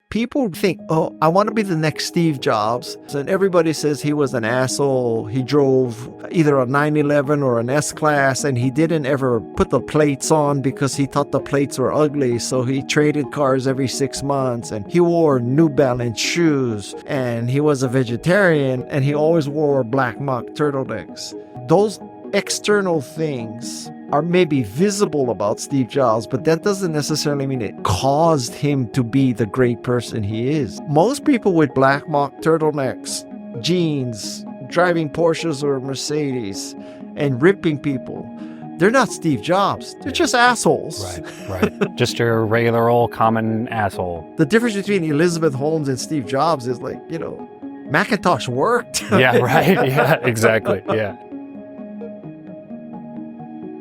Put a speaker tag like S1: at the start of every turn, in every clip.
S1: People think, oh, I want to be the next Steve Jobs. And everybody says he was an asshole. He drove either a 911 or an S-Class, and he didn't ever put the plates on because he thought the plates were ugly. So he traded cars every 6 months, and he wore New Balance shoes, and he was a vegetarian, and he always wore black mock turtlenecks. Those external things are maybe visible about Steve Jobs, but that doesn't necessarily mean it caused him to be the great person he is. Most people with black mock turtlenecks, jeans, driving Porsches or Mercedes, and ripping people, they're not Steve Jobs. They're just assholes.
S2: Right. Just your regular old common asshole.
S1: The difference between Elizabeth Holmes and Steve Jobs is like, Macintosh worked.
S2: Yeah, right. Yeah, exactly. Yeah.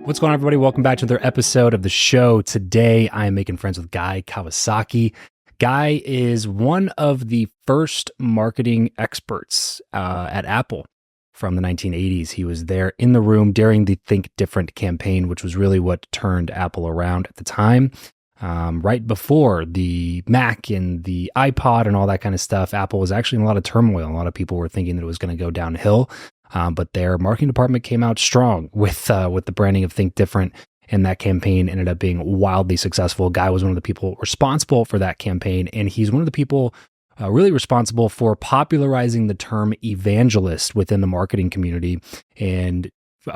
S2: What's going on, everybody? Welcome back to another episode of the show. Today, I am making friends with Guy Kawasaki. Guy is one of the first marketing experts at Apple from the 1980s. He was there in the room during the Think Different campaign, which was really what turned Apple around at the time. Right before the Mac and the iPod and all that kind of stuff, Apple was actually in a lot of turmoil. A lot of people were thinking that it was going to go downhill. But their marketing department came out strong with the branding of Think Different, and that campaign ended up being wildly successful. Guy was one of the people responsible for that campaign, and he's one of the people really responsible for popularizing the term evangelist within the marketing community, and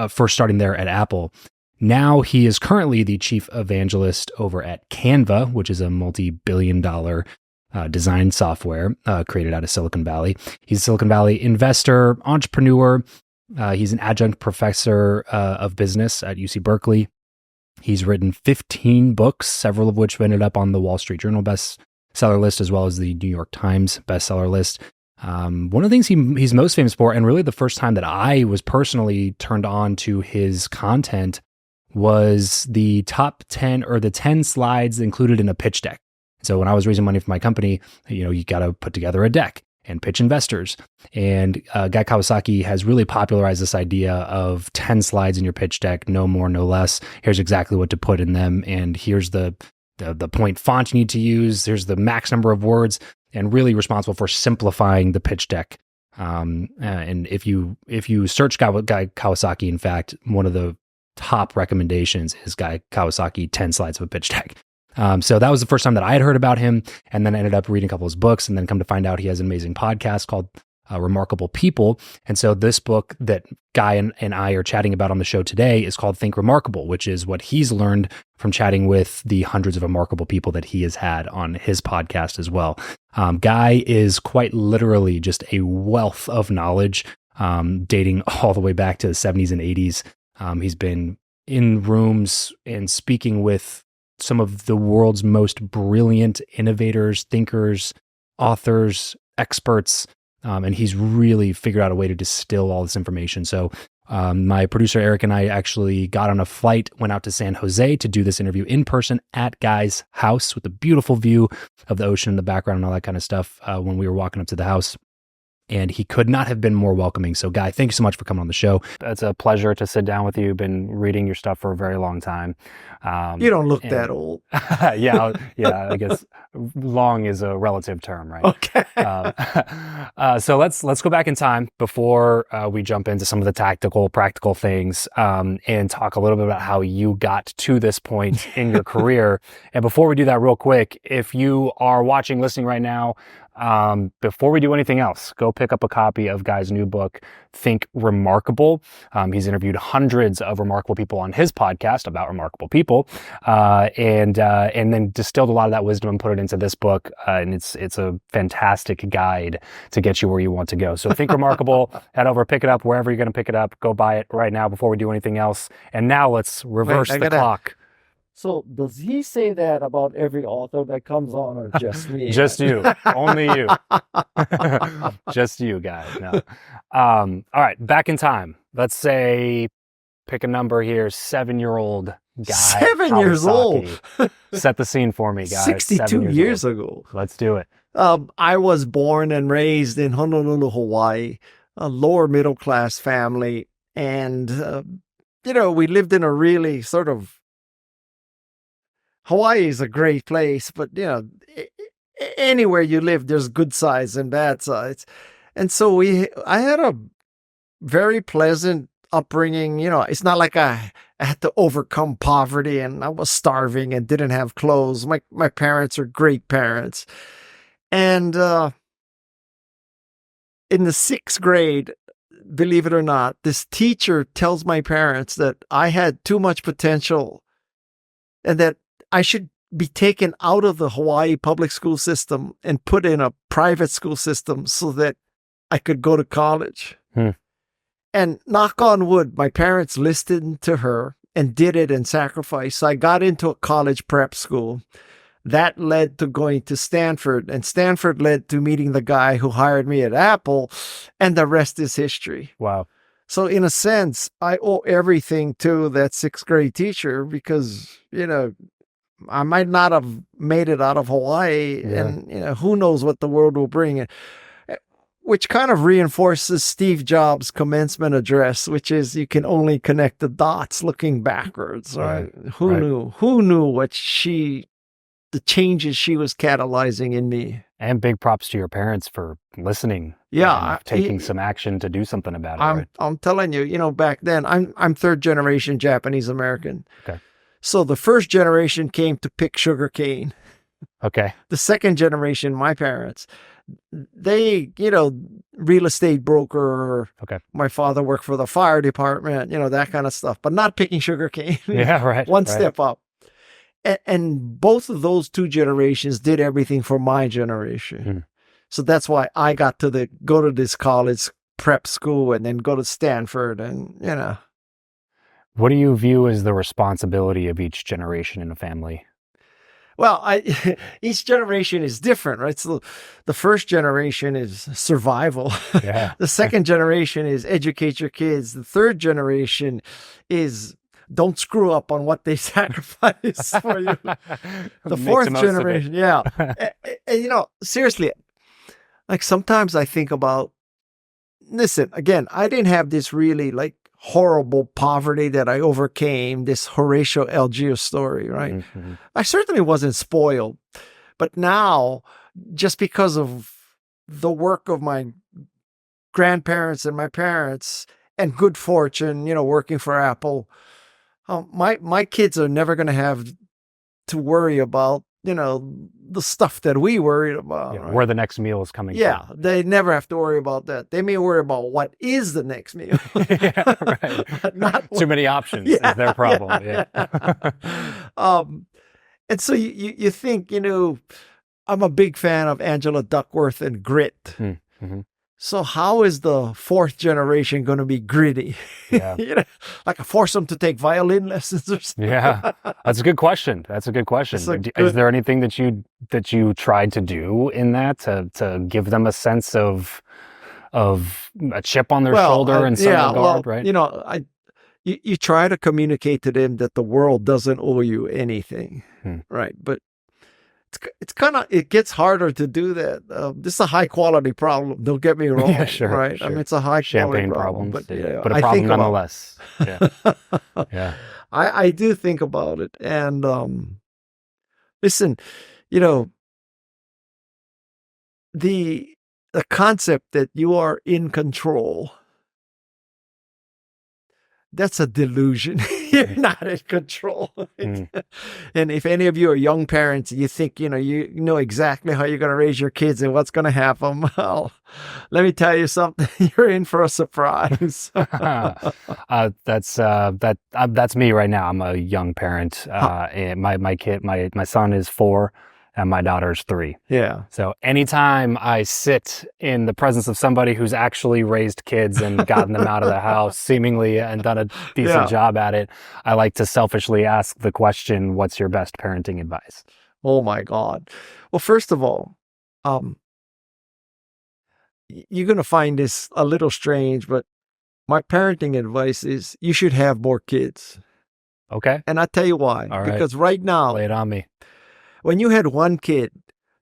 S2: first starting there at Apple. Now he is currently the chief evangelist over at Canva, which is a multi-billion-dollar design software created out of Silicon Valley. He's a Silicon Valley investor, entrepreneur. He's an adjunct professor of business at UC Berkeley. He's written 15 books, several of which ended up on the Wall Street Journal bestseller list, as well as the New York Times bestseller list. One of the things he's most famous for, and really the first time that I was personally turned on to his content, was the top 10 or the 10 slides included in a pitch deck. So when I was raising money for my company, you got to put together a deck and pitch investors. And Guy Kawasaki has really popularized this idea of 10 slides in your pitch deck, no more, no less. Here's exactly what to put in them. And here's the point font you need to use. Here's the max number of words, and really responsible for simplifying the pitch deck. And if you search Guy Kawasaki, in fact, one of the top recommendations is Guy Kawasaki 10 slides of a pitch deck. So that was the first time that I had heard about him, and then I ended up reading a couple of his books, and then come to find out he has an amazing podcast called Remarkable People. And so this book that Guy and I are chatting about on the show today is called Think Remarkable, which is what he's learned from chatting with the hundreds of remarkable people that he has had on his podcast as well. Guy is quite literally just a wealth of knowledge, dating all the way back to the 70s and 80s. He's been in rooms and speaking with some of the world's most brilliant innovators, thinkers, authors, experts, and he's really figured out a way to distill all this information. So my producer, Eric, and I actually got on a flight, went out to San Jose to do this interview in person at Guy's house with a beautiful view of the ocean in the background and all that kind of stuff when we were walking up to the house. And he could not have been more welcoming. So, Guy, thank you so much for coming on the show. It's a pleasure to sit down with you. Been reading your stuff for a very long time.
S1: You don't look that old.
S2: Yeah, I guess long is a relative term, right?
S1: Okay.
S2: So let's go back in time before we jump into some of the tactical, practical things, and talk a little bit about how you got to this point in your career. And before we do that, real quick, if you are watching, listening right now, before we do anything else, go pick up a copy of Guy's new book, Think Remarkable. He's interviewed hundreds of remarkable people on his podcast about remarkable people, and then distilled a lot of that wisdom and put it into this book. And it's a fantastic guide to get you where you want to go. So Think Remarkable, head over, pick it up wherever you're going to pick it up. Go buy it right now before we do anything else. And now let's reverse the clock.
S1: So does he say that about every author that comes on, or just me?
S2: Just you. Only you. Just you, guys. No. All right, back in time. Let's say, pick a number here, 7-year-old Guy
S1: 7 years old.
S2: Set the scene for me, guys.
S1: 62 years ago.
S2: Let's do it.
S1: I was born and raised in Honolulu, Hawaii, a lower middle class family. And, we lived in a really sort of, Hawaii is a great place, but, anywhere you live, there's good sides and bad sides. And so I had a very pleasant upbringing. It's not like I had to overcome poverty and I was starving and didn't have clothes. My parents are great parents. And in the sixth grade, believe it or not, this teacher tells my parents that I had too much potential and that I should be taken out of the Hawaii public school system and put in a private school system so that I could go to college. And knock on wood, my parents listened to her and did it and sacrificed. So I got into a college prep school. That led to going to Stanford, and Stanford led to meeting the guy who hired me at Apple, and the rest is history.
S2: Wow.
S1: So in a sense, I owe everything to that sixth grade teacher because, I might not have made it out of Hawaii, and who knows what the world will bring. Which kind of reinforces Steve Jobs' commencement address, which is you can only connect the dots looking backwards. Right? Who knew? Who knew the changes she was catalyzing in me?
S2: And big props to your parents for listening.
S1: Yeah,
S2: taking some action to do something about it.
S1: I'm telling you, back then I'm third generation Japanese American.
S2: Okay.
S1: So the first generation came to pick sugar cane.
S2: Okay.
S1: The second generation, my parents, they, real estate broker.
S2: Okay.
S1: My father worked for the fire department, that kind of stuff, but not picking sugar cane.
S2: Yeah, right.
S1: One step up. And both of those two generations did everything for my generation. So that's why I got to go to this college prep school and then go to Stanford and,
S2: What do you view as the responsibility of each generation in a family?
S1: Well, each generation is different, right? So the first generation is survival.
S2: Yeah.
S1: The second generation is educate your kids. The third generation is don't screw up on what they sacrifice for you. The fourth generation, yeah. And, seriously, like sometimes I think about, listen, again, I didn't have this really like horrible poverty that I overcame, this Horatio Algiers story, right? Mm-hmm. I certainly wasn't spoiled. But now, just because of the work of my grandparents and my parents and good fortune, working for Apple, my kids are never going to have to worry about, the stuff that we worried about.
S2: Yeah,
S1: right?
S2: Where the next meal is coming from.
S1: They never have to worry about that. They may worry about what is the next meal.
S2: Yeah, right. Not too many options is their problem. Yeah.
S1: And so you think, I'm a big fan of Angela Duckworth and grit. Mm-hmm. So how is the fourth generation going to be gritty?
S2: Yeah.
S1: Like force them to take violin lessons or something?
S2: Yeah, that's a good question. Is there anything that you tried to do in that to give them a sense of a chip on their shoulder in some regard, right?
S1: You try to communicate to them that the world doesn't owe you anything, right? But it gets harder to do that. This is a high quality problem. Don't get me wrong. Yeah, sure, right? Sure. I mean, it's a high quality problem,
S2: but a problem nonetheless. Yeah. Yeah.
S1: I do think about it, and listen, the concept that you are in control. That's a delusion. You're not in control. And if any of you are young parents, you think, you know exactly how you're going to raise your kids and what's going to happen. Well, let me tell you something. You're in for a surprise.
S2: That's me right now. I'm a young parent. And my son is 4. And my daughter's 3.
S1: Yeah.
S2: So anytime I sit in the presence of somebody who's actually raised kids and gotten them out of the house seemingly and done a decent job at it, I like to selfishly ask the question, what's your best parenting advice?
S1: Oh my God. Well, first of all, you're going to find this a little strange, but my parenting advice is you should have more kids.
S2: Okay.
S1: And I'll tell you why.
S2: All right.
S1: Because right now,
S2: lay it on me.
S1: When you had one kid,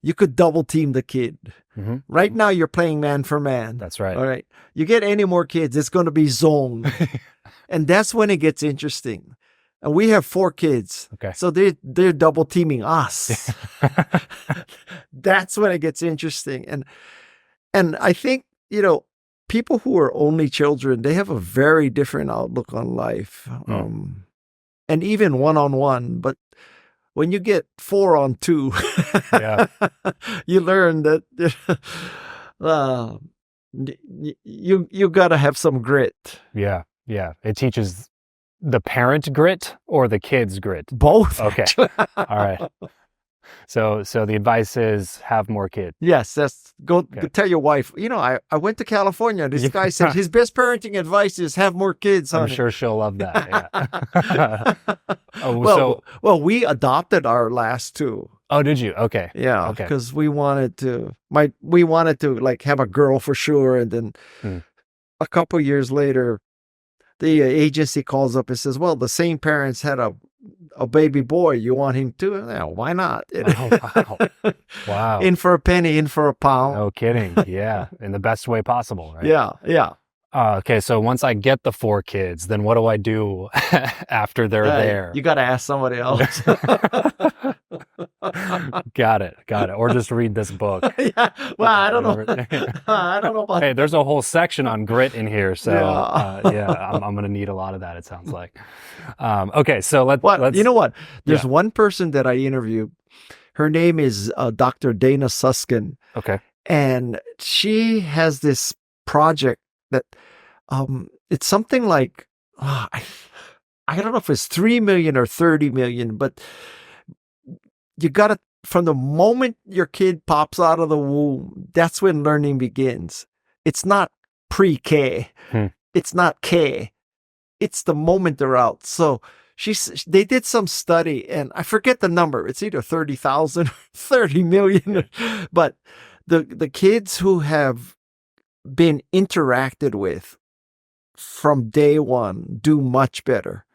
S1: you could double team the kid.
S2: Mm-hmm.
S1: Right now, you're playing man for man.
S2: That's right.
S1: All right. You get any more kids, it's going to be zone. And that's when it gets interesting. and we have 4 kids.
S2: Okay.
S1: So they're double teaming us. That's when it gets interesting. And I think, people who are only children, they have a very different outlook on life. And even one-on-one, but when you get 4-on-2,
S2: Yeah.
S1: you learn that you got to have some grit.
S2: Yeah. Yeah. It teaches the parent grit or the kids grit?
S1: Both.
S2: Okay. All right. So the advice is have more kids.
S1: Yes, go tell your wife. I went to California. This guy said his best parenting advice is have more kids. Honey.
S2: I'm sure she'll love that. Yeah.
S1: Well, we adopted our last 2.
S2: Oh, did you? Okay.
S1: Yeah,
S2: okay.
S1: Because we wanted to like have a girl for sure, and then a couple years later, the agency calls up and says, "Well, the same parents had a baby boy. You want him too? Yeah, why not?"
S2: Oh, wow. Wow.
S1: In for a penny, in for a pound.
S2: No kidding. Yeah, in the best way possible, right?
S1: Yeah.
S2: Okay, so once I get the 4 kids, then what do I do after they're there?
S1: You got to ask somebody else.
S2: Got it. Or just read this book.
S1: Yeah. Well, I don't know. I don't know about.
S2: Hey, there's a whole section on grit in here, so I'm going to need a lot of that. It sounds like. Okay, so let's.
S1: You know what? There's one person that I interviewed. Her name is Dr. Dana Suskin.
S2: Okay.
S1: And she has this project that it's something like I don't know if it's 3 million or 30 million, but you got to, from the moment your kid pops out of the womb, that's when learning begins. It's not pre-K. It's not K. It's the moment they're out. So they did some study, and I forget the number. It's either 30,000 or 30 million, but the kids who have been interacted with from day one do much better.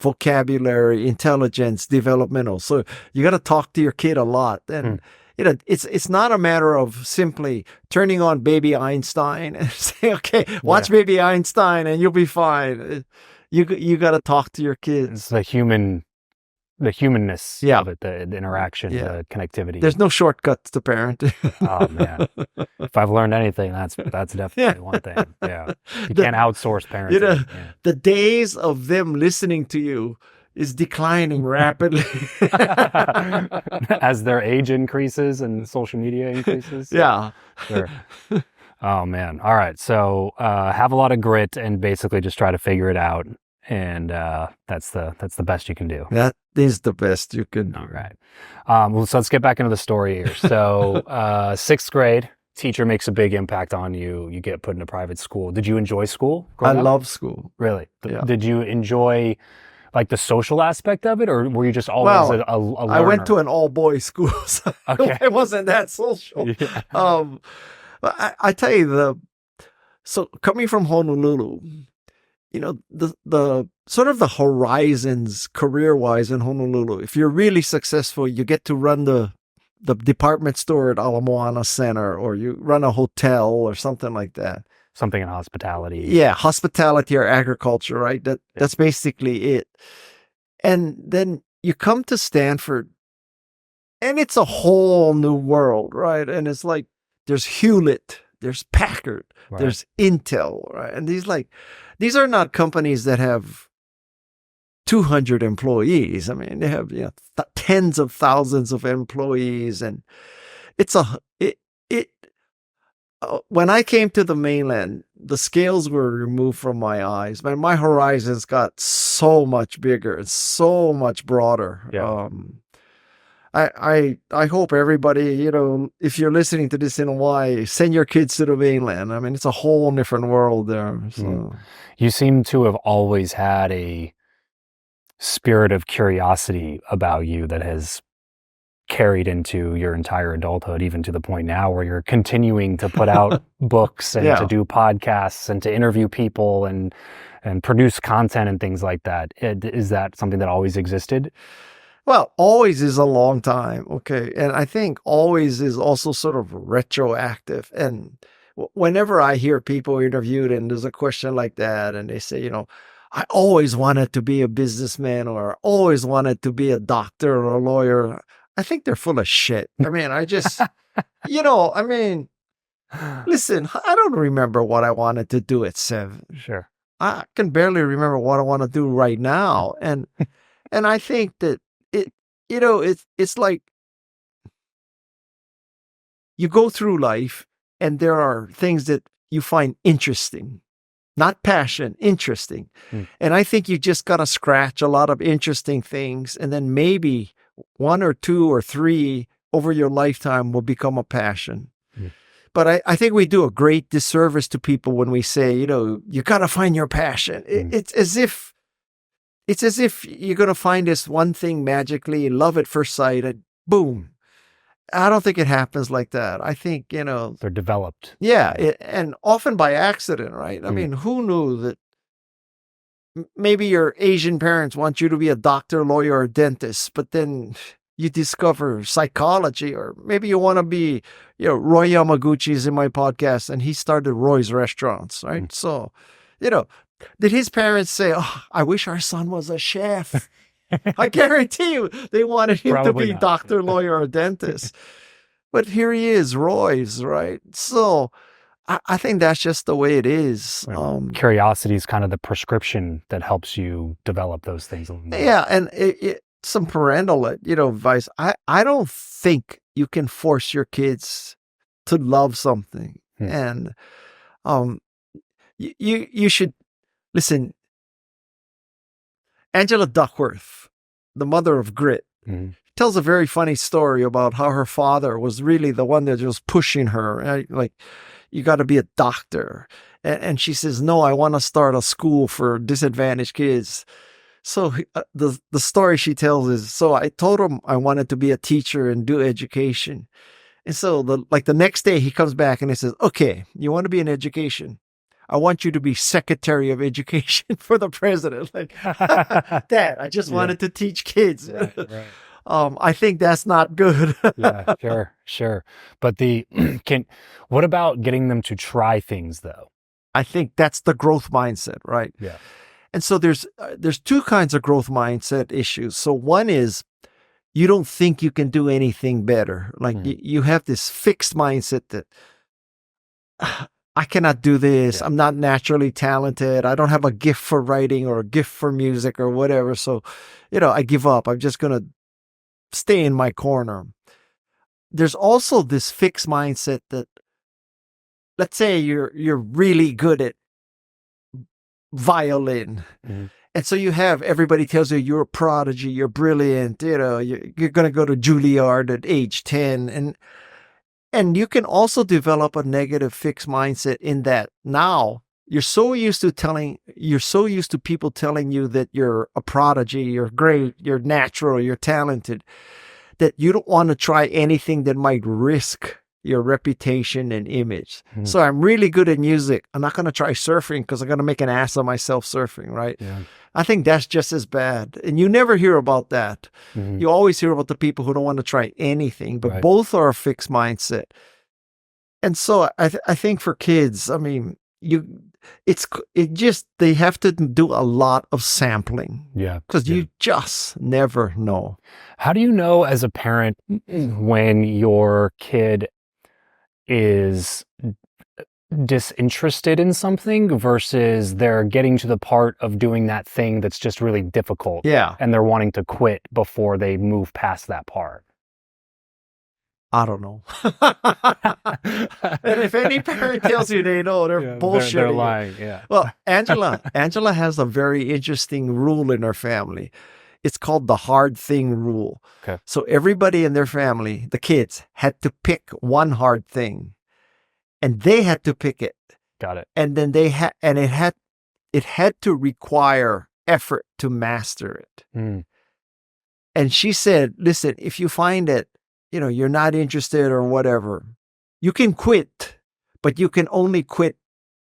S1: Vocabulary, intelligence, developmental. So you got to talk to your kid a lot. And it's not a matter of simply turning on Baby Einstein and saying, okay, watch Baby Einstein and you'll be fine. You got to talk to your kids.
S2: It's the humanness of it, the interaction, the connectivity.
S1: There's no shortcuts to parenting.
S2: Oh man, if I've learned anything, that's definitely one thing. Yeah, you can't outsource parenting.
S1: The days of them listening to you is declining rapidly
S2: as their age increases and social media increases.
S1: Yeah,
S2: sure. Oh man. All right. So have a lot of grit and basically just try to figure it out. And that's the best you can do.
S1: That is the best you can do.
S2: All right. So let's get back into the story here. So 6th grade, teacher makes a big impact on you. You get put into private school. Did you enjoy school?
S1: I love school.
S2: Really?
S1: Yeah.
S2: Did you enjoy like the social aspect of it, or were you just always a learner?
S1: I went to an all-boys school, so it wasn't that social. Yeah. I tell you, so coming from Honolulu, the sort of the horizons career-wise in Honolulu, if you're really successful, you get to run the department store at Ala Moana Center, or you run a hotel or something like that.
S2: Something in hospitality.
S1: Yeah, hospitality or agriculture, right? That's basically it. And then you come to Stanford, and it's a whole new world, right? And it's like there's Hewlett, there's Packard, there's Intel, right? And these are not companies that have 200 employees. I mean, they have tens of thousands of employees, and when I came to the mainland, the scales were removed from my eyes. My horizons got so much bigger and so much broader.
S2: Yeah.
S1: I hope everybody, if you're listening to this in Hawaii, send your kids to the mainland. I mean, it's a whole different world there. So.
S2: You seem to have always had a spirit of curiosity about you that has carried into your entire adulthood, even to the point now where you're continuing to put out books and to do podcasts and to interview people and produce content and things like that. Is that something that always existed?
S1: Well, always is a long time. Okay. And I think always is also sort of retroactive. And whenever I hear people interviewed and there's a question like that, and they say, I always wanted to be a businessman or always wanted to be a doctor or a lawyer. I think they're full of shit. I mean, I mean, listen, I don't remember what I wanted to do at 7.
S2: Sure.
S1: I can barely remember what I want to do right now. And I think that it's like you go through life and there are things that you find interesting, not passion, interesting. And I think you just got to scratch a lot of interesting things. And then maybe 1 or 2 or 3 over your lifetime will become a passion. But I think we do a great disservice to people when we say, you got to find your passion. It's as if you're going to find this one thing magically, love at first sight, and boom. I don't think it happens like that. I think,
S2: they're developed.
S1: Yeah. And often by accident, right? I mean, who knew that maybe your Asian parents want you to be a doctor, lawyer, or dentist, but then you discover psychology, or maybe you want to be, Roy Yamaguchi's in my podcast and he started Roy's Restaurants, right? So, did his parents say, "Oh, I wish our son was a chef"? I guarantee you they wanted him
S2: Probably
S1: to be
S2: not.
S1: doctor, lawyer, or dentist. But here he is, Roy's, right? So I think that's just the way it is.
S2: Curiosity is kind of the prescription that helps you develop those things.
S1: Yeah, and some parental, advice. I don't think you can force your kids to love something. And you should listen. Angela Duckworth, the mother of grit, tells a very funny story about how her father was really the one that was pushing her. Right? Like, you got to be a doctor. And she says, no, I want to start a school for disadvantaged kids. So the story she tells is, so I told him I wanted to be a teacher and do education. And so the next day he comes back and he says, okay, you want to be in education? I want you to be Secretary of Education for the president. Like, Dad, I just wanted to teach kids.
S2: Right.
S1: I think that's not good.
S2: Yeah, sure. But what about getting them to try things though?
S1: I think that's the growth mindset, right?
S2: Yeah. And
S1: so there's 2 kinds of growth mindset issues. So one is you don't think you can do anything better. Like you have this fixed mindset that I cannot do this. Yeah. I'm not naturally talented. I don't have a gift for writing or a gift for music or whatever. So, I give up. I'm just going to stay in my corner. There's also this fixed mindset that, let's say you're really good at violin. And so everybody tells you you're a prodigy, you're brilliant, you're going to go to Juilliard at age 10. And you can also develop a negative fixed mindset in that now you're so used to people telling you that you're a prodigy, you're great, you're natural, you're talented, that you don't want to try anything that might risk your reputation and image. So I'm really good at music. I'm not going to try surfing because I'm going to make an ass of myself surfing, right? Yeah. I think that's just as bad. And you never hear about that. You always hear about the people who don't want to try anything, but both are a fixed mindset. And so I think for kids, I mean, they have to do a lot of sampling.
S2: Yeah.
S1: Because you just never know.
S2: How do you know as a parent when your kid is disinterested in something versus they're getting to the part of doing that thing that's just really difficult?
S1: Yeah.
S2: And they're wanting to quit before they move past that part?
S1: I don't know. And if any parent tells you they know, they're bullshitting.
S2: They're lying, yeah.
S1: Well, Angela has a very interesting rule in her family. It's called the hard thing rule.
S2: Okay.
S1: So everybody in their family, the kids, had to pick one hard thing. And they had to pick it.
S2: Got it.
S1: And then it had to require effort to master it. And she said, listen, if you find that, you're not interested or whatever, you can quit, but you can only quit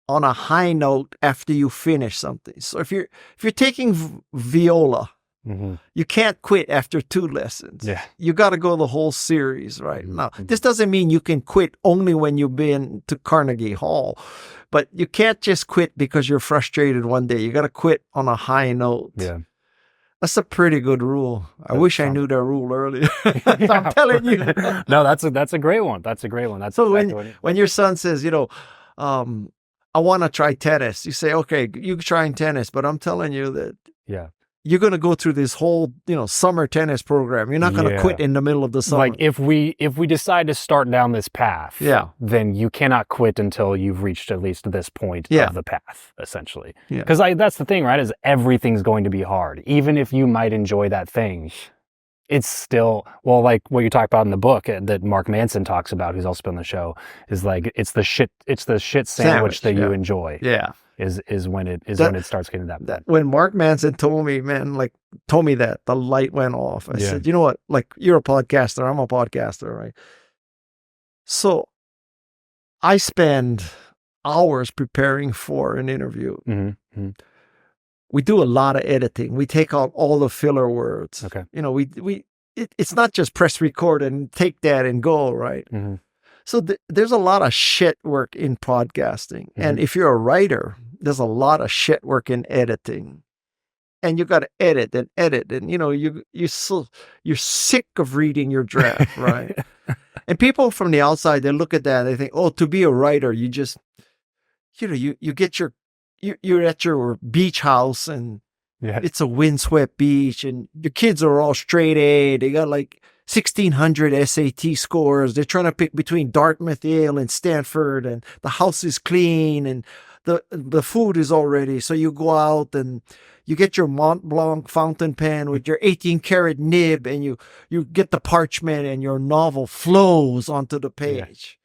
S1: on a high note after you finish something. So if you're taking viola, You can't quit after 2 lessons.
S2: Yeah.
S1: You got to go the whole series, right? Now, this doesn't mean you can quit only when you've been to Carnegie Hall, but you can't just quit because you're frustrated one day. You got to quit on a high note.
S2: Yeah.
S1: That's a pretty good rule. I wish I knew that rule earlier. I'm telling you.
S2: No, that's a great one. That's a great one. That's
S1: So
S2: exactly
S1: when your son says, I want to try tennis, you say, okay, you trying tennis, but I'm telling you that you're going to go through this whole, summer tennis program. You're not going to quit in the middle of the summer.
S2: Like if we decide to start down this path, then you cannot quit until you've reached at least this point of the path, essentially. Because that's the thing, right? Is everything's going to be hard. Even if you might enjoy that thing, it's still, well, like what you talk about in the book that Mark Manson talks about, who's also been on the show, is like it's the shit sandwich that you enjoy.
S1: Yeah.
S2: Is when it starts getting that.
S1: When Mark Manson told me that, the light went off. I said, you know what? Like, you're a podcaster, I'm a podcaster, right? So I spend hours preparing for an interview. We do a lot of editing. We take out all the filler words.
S2: Okay.
S1: It's not just press record and take that and go, right? So there's a lot of shit work in podcasting. And if you're a writer, there's a lot of shit work in editing. And you got to edit. And, you're sick of reading your draft, right? And people from the outside, they look at that and they think, oh, to be a writer, you just, you get you're at your beach house and it's a windswept beach and your kids are all straight A. They got like 1,600 SAT scores. They're trying to pick between Dartmouth, Yale, and Stanford, and the house is clean and the food is all ready. So you go out and you get your Mont Blanc fountain pen with your 18-karat nib and you get the parchment and your novel flows onto the page.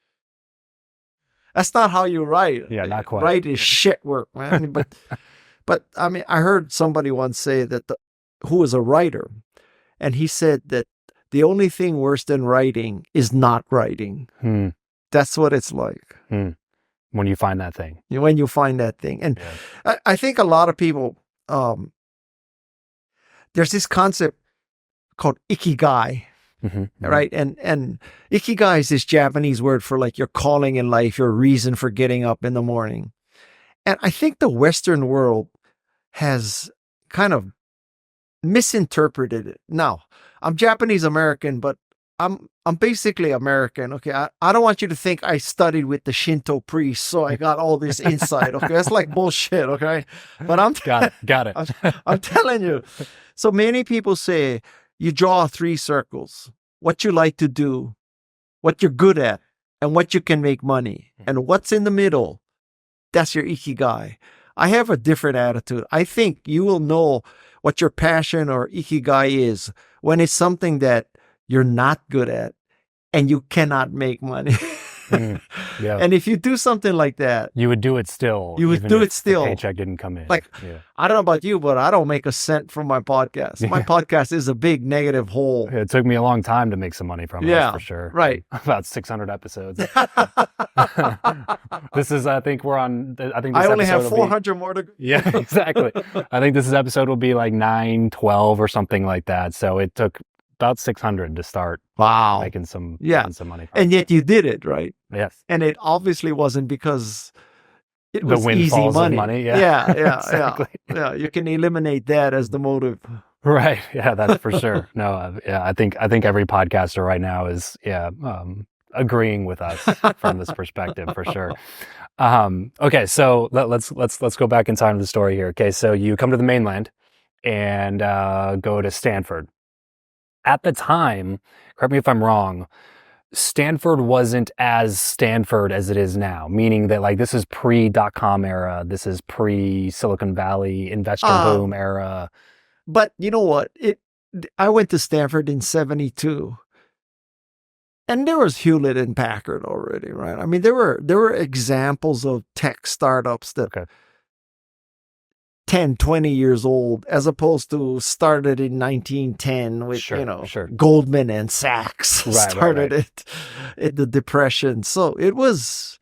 S1: That's not how you write.
S2: Yeah, not quite.
S1: Write is shit work, man. But I mean, I heard somebody once say that who was a writer, and he said that the only thing worse than writing is not writing. That's what it's like.
S2: When you find that thing.
S1: When you find that thing. And I think a lot of people, there's this concept called ikigai. Right. And ikigai is this Japanese word for like your calling in life, your reason for getting up in the morning. And I think the Western world has kind of misinterpreted it. Now, I'm Japanese American, but I'm basically American. Okay. I don't want you to think I studied with the Shinto priests, so I got all this insight. Okay. That's like bullshit. Okay. But
S2: got it.
S1: I'm telling you. So many people say, you draw 3 circles, what you like to do, what you're good at, and what you can make money. And what's in the middle, that's your ikigai. I have a different attitude. I think you will know what your passion or ikigai is when it's something that you're not good at and you cannot make money. And if you do something like that,
S2: you would do it still.
S1: You would do it still.
S2: The paycheck didn't come in.
S1: Like, I don't know about you, but I don't make a cent from my podcast. My podcast is a big negative hole.
S2: It took me a long time to make some money from it, for sure.
S1: Right.
S2: About 600 episodes. This is, I think we're on,
S1: I only have 400 more to go.
S2: Yeah, exactly. I think this episode will be like 912 or something like that. So it took about 600 to start making some money.
S1: And yet you did it, right?
S2: Yes.
S1: And it obviously wasn't because it was
S2: the windfalls
S1: easy
S2: of money.
S1: Yeah. You can eliminate that as the motive.
S2: Right. Yeah, that's for sure. No, I think every podcaster right now is agreeing with us from this perspective for sure. Okay, so let's go back in time to the story here. Okay, so you come to the mainland and go to Stanford. At the time, correct me if I'm wrong, Stanford wasn't as Stanford as it is now, meaning that like this is pre-dot-com era, this is pre-Silicon Valley investor boom era.
S1: But you know what? I went to Stanford in 1972. And there was Hewlett and Packard already, right? I mean, there were examples of tech startups that 10, 20 years old, as opposed to started in 1910 with, Goldman and Sachs started it in the Depression. So it was,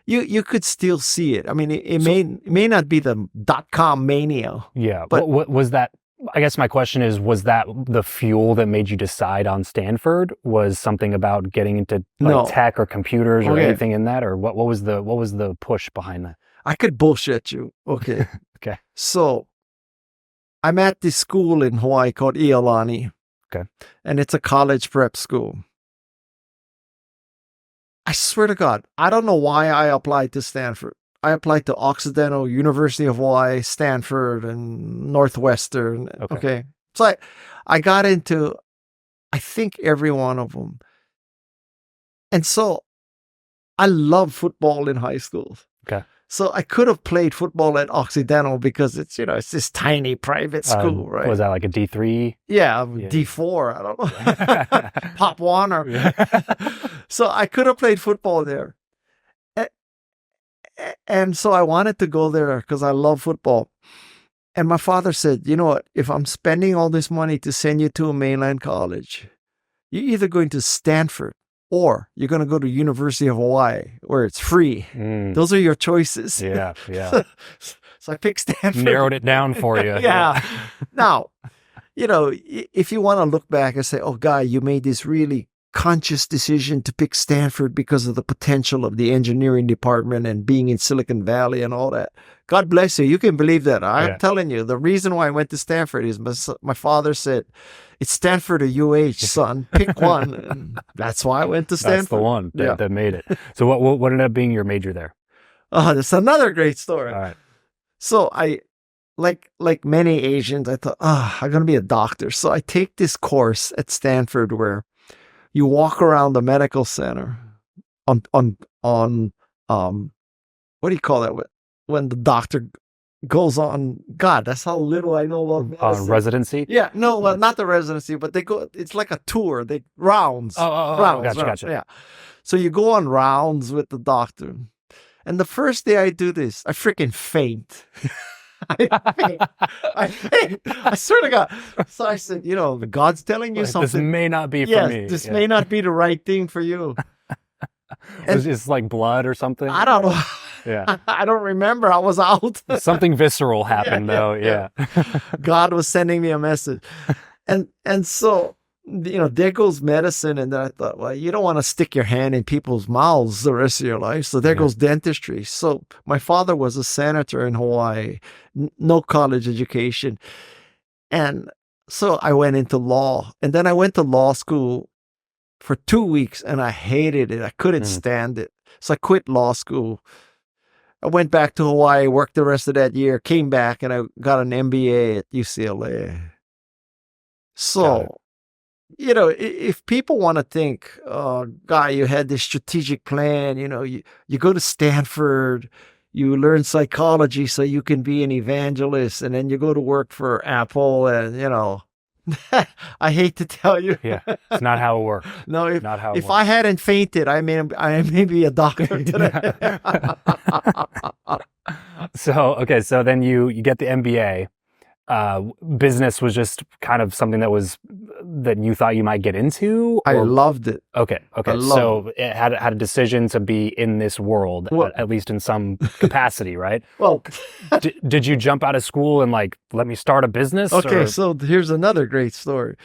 S1: you could still see it. I mean, it may not be the dot-com mania.
S2: Yeah. But what was that I guess my question is, was that the fuel that made you decide on Stanford? Was something about getting into like
S1: No.
S2: tech or computers or
S1: Okay.
S2: anything in that, or what was the push behind that?
S1: I could bullshit you. Okay.
S2: Okay.
S1: So I'm at this school in Hawaii called Iolani.
S2: Okay.
S1: And it's a college prep school. I swear to God, I don't know why I applied to Stanford. I applied to Occidental, University of Hawaii, Stanford, and Northwestern. Okay. So I got into, I think, every one of them. And so I loved football in high school.
S2: Okay.
S1: So I could have played football at Occidental because it's, it's this tiny private school, right?
S2: Was that like a D3?
S1: Yeah, D4. I don't know. Pop one or. So I could have played football there. And so I wanted to go there because I love football. And my father said, you know what? If I'm spending all this money to send you to a mainland college, you're either going to Stanford or you're going to go to University of Hawaii where it's free. Those are your choices.
S2: Yeah.
S1: So I picked Stanford.
S2: Narrowed it down for you.
S1: Yeah. Now, if you want to look back and say, oh, Guy, you made this really conscious decision to pick Stanford because of the potential of the engineering department and being in Silicon Valley and all that. God bless you. You can believe that. I'm telling you, the reason why I went to Stanford is my father said, it's Stanford or UH, son. Pick one. And that's why I went to Stanford.
S2: That's the one that made it. So what ended up being your major there?
S1: Oh, that's another great story.
S2: All right.
S1: So I, like many Asians, I thought, I'm going to be a doctor. So I take this course at Stanford where you walk around the medical center on what do you call that? When the doctor goes on, God, that's how little I know about medicine.
S2: Residency?
S1: Yeah, no, well, not the residency, but they go, it's like a tour, rounds. Rounds,
S2: gotcha.
S1: Yeah. So you go on rounds with the doctor. And the first day I do this, I freaking faint. I faint. I swear to God. So I said, God's telling you something.
S2: This may not be for me.
S1: This may not be the right thing for you.
S2: It's like blood or something?
S1: I don't know.
S2: Yeah.
S1: I don't remember. I was out.
S2: Something visceral happened though. Yeah.
S1: God was sending me a message. And so, there goes medicine. And then I thought, well, you don't want to stick your hand in people's mouths the rest of your life. So there goes dentistry. So my father was a senator in Hawaii, no college education. And so I went into law. And then I went to law school for 2 weeks and I hated it. I couldn't stand it. So I quit law school. I went back to Hawaii, worked the rest of that year, came back, and I got an MBA at UCLA. So, if people want to think, Guy, you had this strategic plan, you go to Stanford, you learn psychology so you can be an evangelist, and then you go to work for Apple, and, I hate to tell you.
S2: Yeah, it's not how it works.
S1: No, if I hadn't fainted, I may be a doctor today.
S2: So then you get the MBA. Business was just kind of something that you thought you might get into?
S1: I loved it.
S2: Okay. So it had a decision to be in this world, at least in some capacity, right?
S1: Well,
S2: did you jump out of school and let me start a business?
S1: Okay, so here's another great story.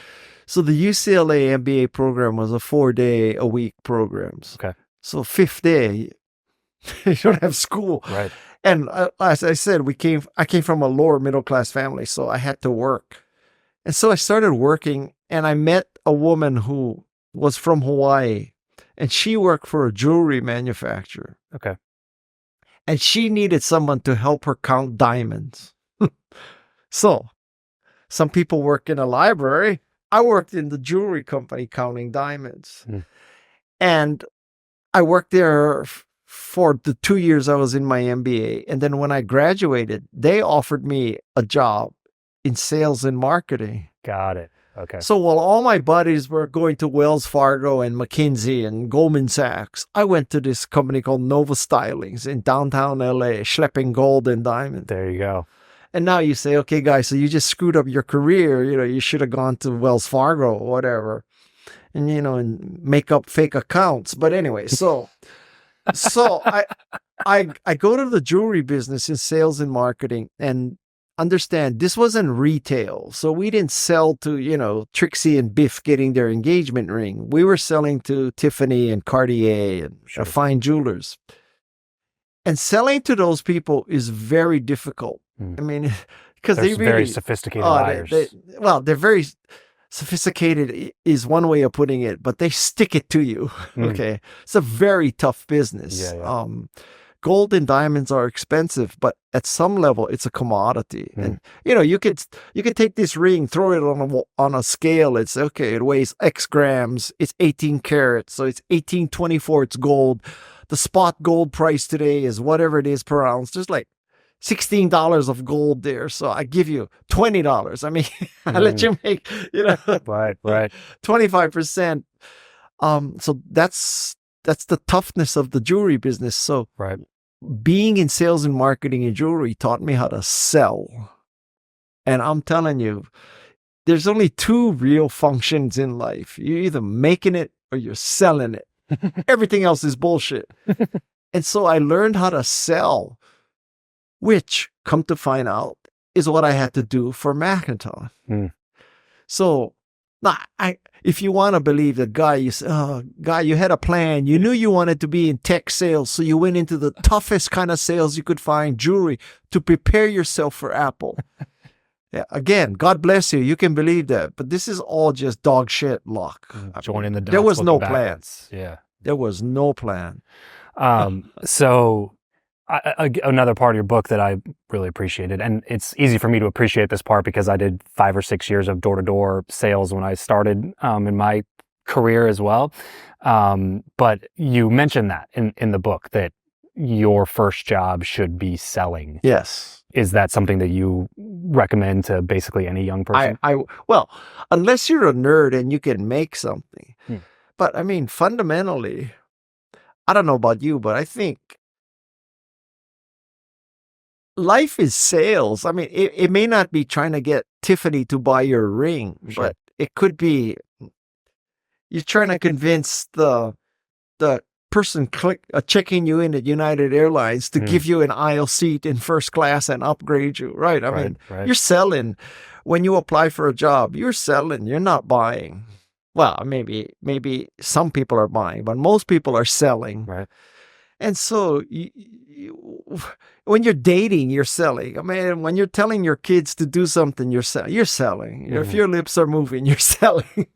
S1: So the UCLA MBA program was a 4-day-a-week programs.
S2: Okay.
S1: So 5th day, you don't have school.
S2: Right.
S1: And as I said, I came from a lower middle class family, so I had to work. And so I started working, and I met a woman who was from Hawaii, and she worked for a jewelry manufacturer.
S2: Okay.
S1: And she needed someone to help her count diamonds. So some people work in a library. I worked in the jewelry company counting diamonds. And I worked there for the 2 years I was in my MBA. And then when I graduated, they offered me a job in sales and marketing.
S2: Got it. Okay.
S1: So while all my buddies were going to Wells Fargo and McKinsey and Goldman Sachs, I went to this company called Nova Stylings in downtown LA, schlepping gold and diamonds.
S2: There you go.
S1: And now you say, okay, guys, so you just screwed up your career. You should have gone to Wells Fargo or whatever, and, and make up fake accounts. But anyway, so I go to the jewelry business in sales and marketing, and understand this wasn't retail. So we didn't sell to, Trixie and Biff getting their engagement ring. We were selling to Tiffany and Cartier and fine jewelers. And selling to those people is very difficult. I mean, because they're
S2: very sophisticated buyers.
S1: They're very sophisticated is one way of putting it, but they stick it to you. Okay. It's a very tough business.
S2: Yeah.
S1: Gold and diamonds are expensive, but at some level, it's a commodity. And you could take this ring, throw it on a scale. It's okay. It weighs X grams. It's 18 carats, so it's 1824. It's gold. The spot gold price today is whatever it is per ounce. There's like $16 of gold there, so I give you $20. I mean, I let you make
S2: right
S1: 25%. So that's the toughness of the jewelry business. So
S2: right.
S1: Being in sales and marketing in jewelry taught me how to sell. And I'm telling you, there's only two real functions in life. You're either making it or you're selling it. Everything else is bullshit. And so I learned how to sell, which, come to find out, is what I had to do for Macintosh. So if you want to believe the guy, you had a plan. You knew you wanted to be in tech sales, so you went into the toughest kind of sales you could find, jewelry, to prepare yourself for Apple. Yeah, again, God bless you. You can believe that. But this is all just dog shit luck.
S2: Joining the dots.
S1: There was no plan.
S2: Yeah.
S1: There was no plan.
S2: So another part of your book that I really appreciated, and it's easy for me to appreciate this part because I did 5 or 6 years of door-to-door sales when I started in my career as well. But you mentioned that in the book that your first job should be selling.
S1: Yes.
S2: Is that something that you recommend to basically any young person?
S1: Well, unless you're a nerd and you can make something. But I mean, fundamentally, I don't know about you, but I think life is sales. I mean, it may not be trying to get Tiffany to buy your ring, but it could be you're trying to convince the person checking you in at United Airlines to give you an aisle seat in first class and upgrade you, right? I mean, you're selling. When you apply for a job, you're selling. You're not buying. Well, maybe some people are buying, but most people are selling.
S2: Right.
S1: And so when you're dating, you're selling. I mean, when you're telling your kids to do something, you're selling. If your lips are moving, you're selling.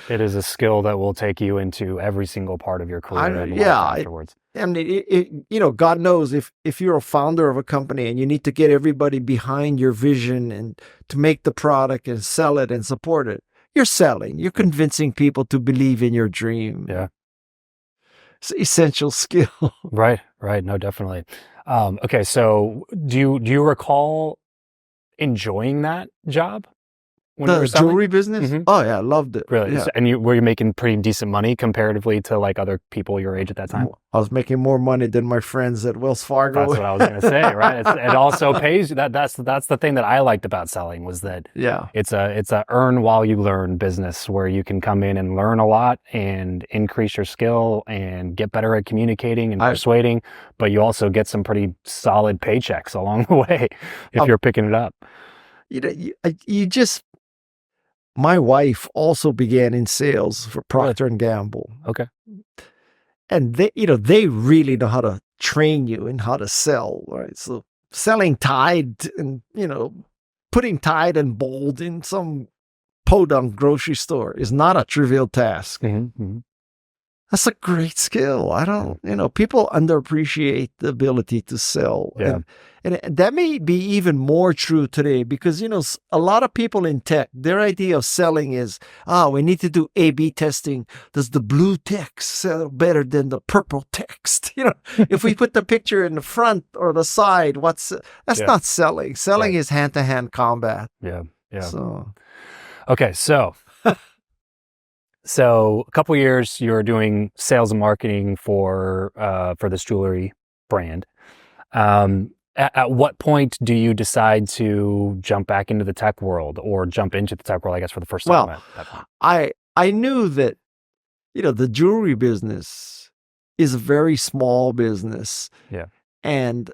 S2: It is a skill that will take you into every single part of your career and life afterwards.
S1: God knows if you're a founder of a company and you need to get everybody behind your vision and to make the product and sell it and support it, you're selling. You're convincing people to believe in your dream.
S2: Yeah.
S1: It's an essential skill.
S2: Right. No, definitely. Okay. So do you recall enjoying that job? When you were
S1: The jewelry business? Oh yeah, I loved it.
S2: Really?
S1: Yeah.
S2: And were you making pretty decent money comparatively to like other people your age at that time?
S1: I was making more money than my friends at Wells Fargo.
S2: That's what I was going to say, right? It also pays you. That's the thing that I liked about selling was that it's a earn while you learn business where you can come in and learn a lot and increase your skill and get better at communicating and persuading, but you also get some pretty solid paychecks along the way if you're picking it up.
S1: My wife also began in sales for Procter & Gamble.
S2: Okay.
S1: And they really know how to train you in how to sell, right? So selling Tide and, putting Tide and Bold in some podunk grocery store is not a trivial task. That's a great skill. People underappreciate the ability to sell.
S2: Yeah.
S1: And that may be even more true today because, a lot of people in tech, their idea of selling is, we need to do A/B testing. Does the blue text sell better than the purple text? If we put the picture in the front or the side, that's not selling. Selling is hand-to-hand combat.
S2: Yeah.
S1: So.
S2: Okay. So a couple years you're doing sales and marketing for this jewelry brand. At what point do you decide to jump back into the tech world or jump into the tech world, I guess, for the first time?
S1: Well, I knew that, the jewelry business is a very small business.
S2: Yeah.
S1: And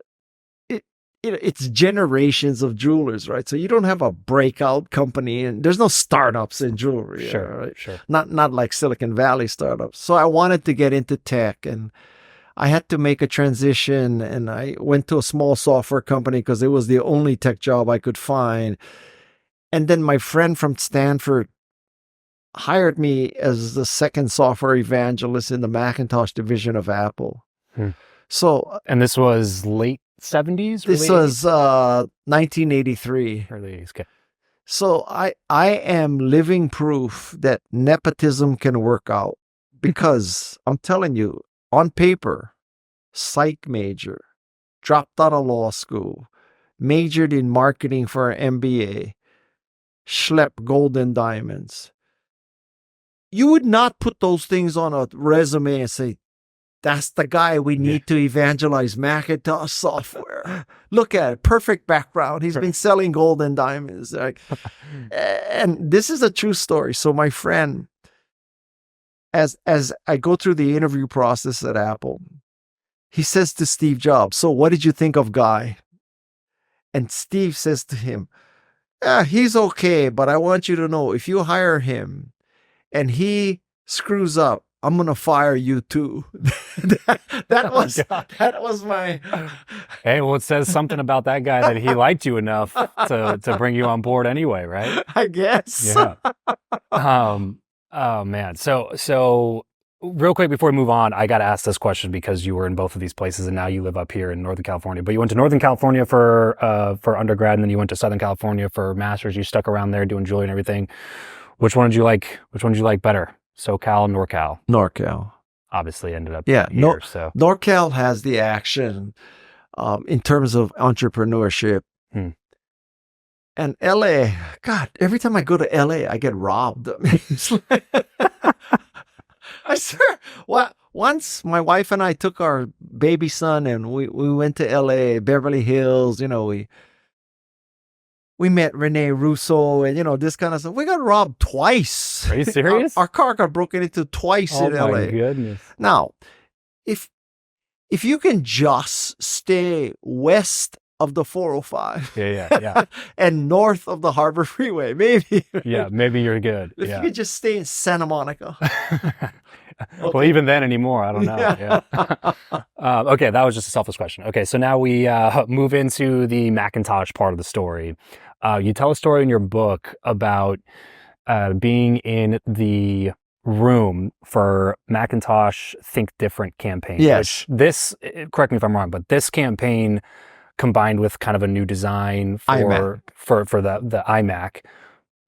S1: it's generations of jewelers, right? So you don't have a breakout company, and there's no startups in jewelry, right?
S2: Sure.
S1: Not like Silicon Valley startups. So I wanted to get into tech, and I had to make a transition, and I went to a small software company because it was the only tech job I could find. And then my friend from Stanford hired me as the second software evangelist in the Macintosh division of Apple. So,
S2: and this was late 70s?
S1: This was 1983.
S2: Early 80s, okay.
S1: So I am living proof that nepotism can work out, because I'm telling you, on paper, psych major, dropped out of law school, majored in marketing for an MBA, schlepped gold and diamonds. You would not put those things on a resume and say, that's the guy we need to evangelize Macintosh software. Look at it. Perfect background. He's been selling gold and diamonds. And this is a true story. So my friend, as I go through the interview process at Apple, he says to Steve Jobs, so what did you think of Guy? And Steve says to him, he's okay, but I want you to know, if you hire him and he screws up, I'm going to fire you too. that was my...
S2: Hey, well, it says something about that guy that he liked you enough to bring you on board anyway, right?
S1: I guess.
S2: Yeah. Oh man. So real quick before we move on, I got to ask this question because you were in both of these places and now you live up here in Northern California, but you went to Northern California for undergrad, and then you went to Southern California for master's. You stuck around there doing jewelry and everything. Which one did you like? Which one did you like better? SoCal, NorCal?
S1: NorCal.
S2: Obviously ended up
S1: here.
S2: So
S1: NorCal has the action in terms of entrepreneurship. And LA, God, every time I go to LA, I get robbed. I swear. Once my wife and I took our baby son and we went to LA, Beverly Hills, we met Rene Russo and, this kind of stuff. We got robbed twice.
S2: Are you serious?
S1: Our car got broken into twice in LA. Oh
S2: my goodness.
S1: Now, if you can just stay west of the 405.
S2: Yeah.
S1: and north of the Harbor Freeway, maybe. Right?
S2: Yeah, maybe you're good.
S1: If you could just stay in Santa Monica.
S2: Okay. Well, even then anymore, I don't know. Yeah. Okay, that was just a selfish question. Okay, so now we move into the Macintosh part of the story. You tell a story in your book about being in the room for Macintosh Think Different campaign.
S1: Yes.
S2: This, correct me if I'm wrong, but this campaign combined with kind of a new design for the iMac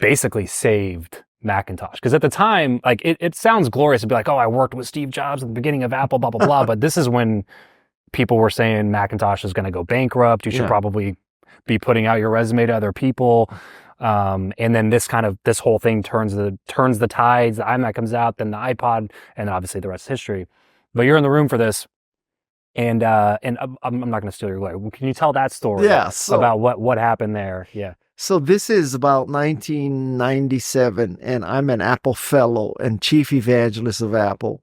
S2: basically saved Macintosh. Because at the time, like it sounds glorious to be like, oh, I worked with Steve Jobs at the beginning of Apple, blah, blah, blah. But this is when people were saying Macintosh is going to go bankrupt. You should probably be putting out your resume to other people. And then this whole thing turns the tides. The iMac comes out, then the iPod, and obviously the rest is history. But you're in the room for this. And I'm not going to steal your glory. Can you tell that story about what happened there? Yeah.
S1: So this is about 1997, and I'm an Apple Fellow and Chief Evangelist of Apple.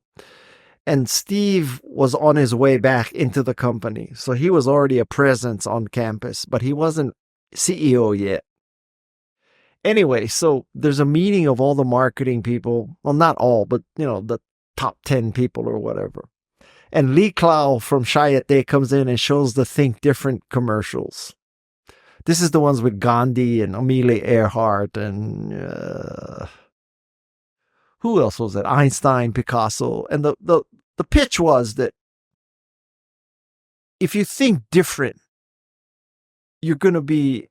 S1: And Steve was on his way back into the company. So he was already a presence on campus, but he wasn't CEO yet. Anyway, so there's a meeting of all the marketing people. Well, not all, but, the top 10 people or whatever. And Lee Clow from Chiat comes in and shows the Think Different commercials. This is the ones with Gandhi and Amelia Earhart and who else was it? Einstein, Picasso. And the pitch was that if you think different, you're going to be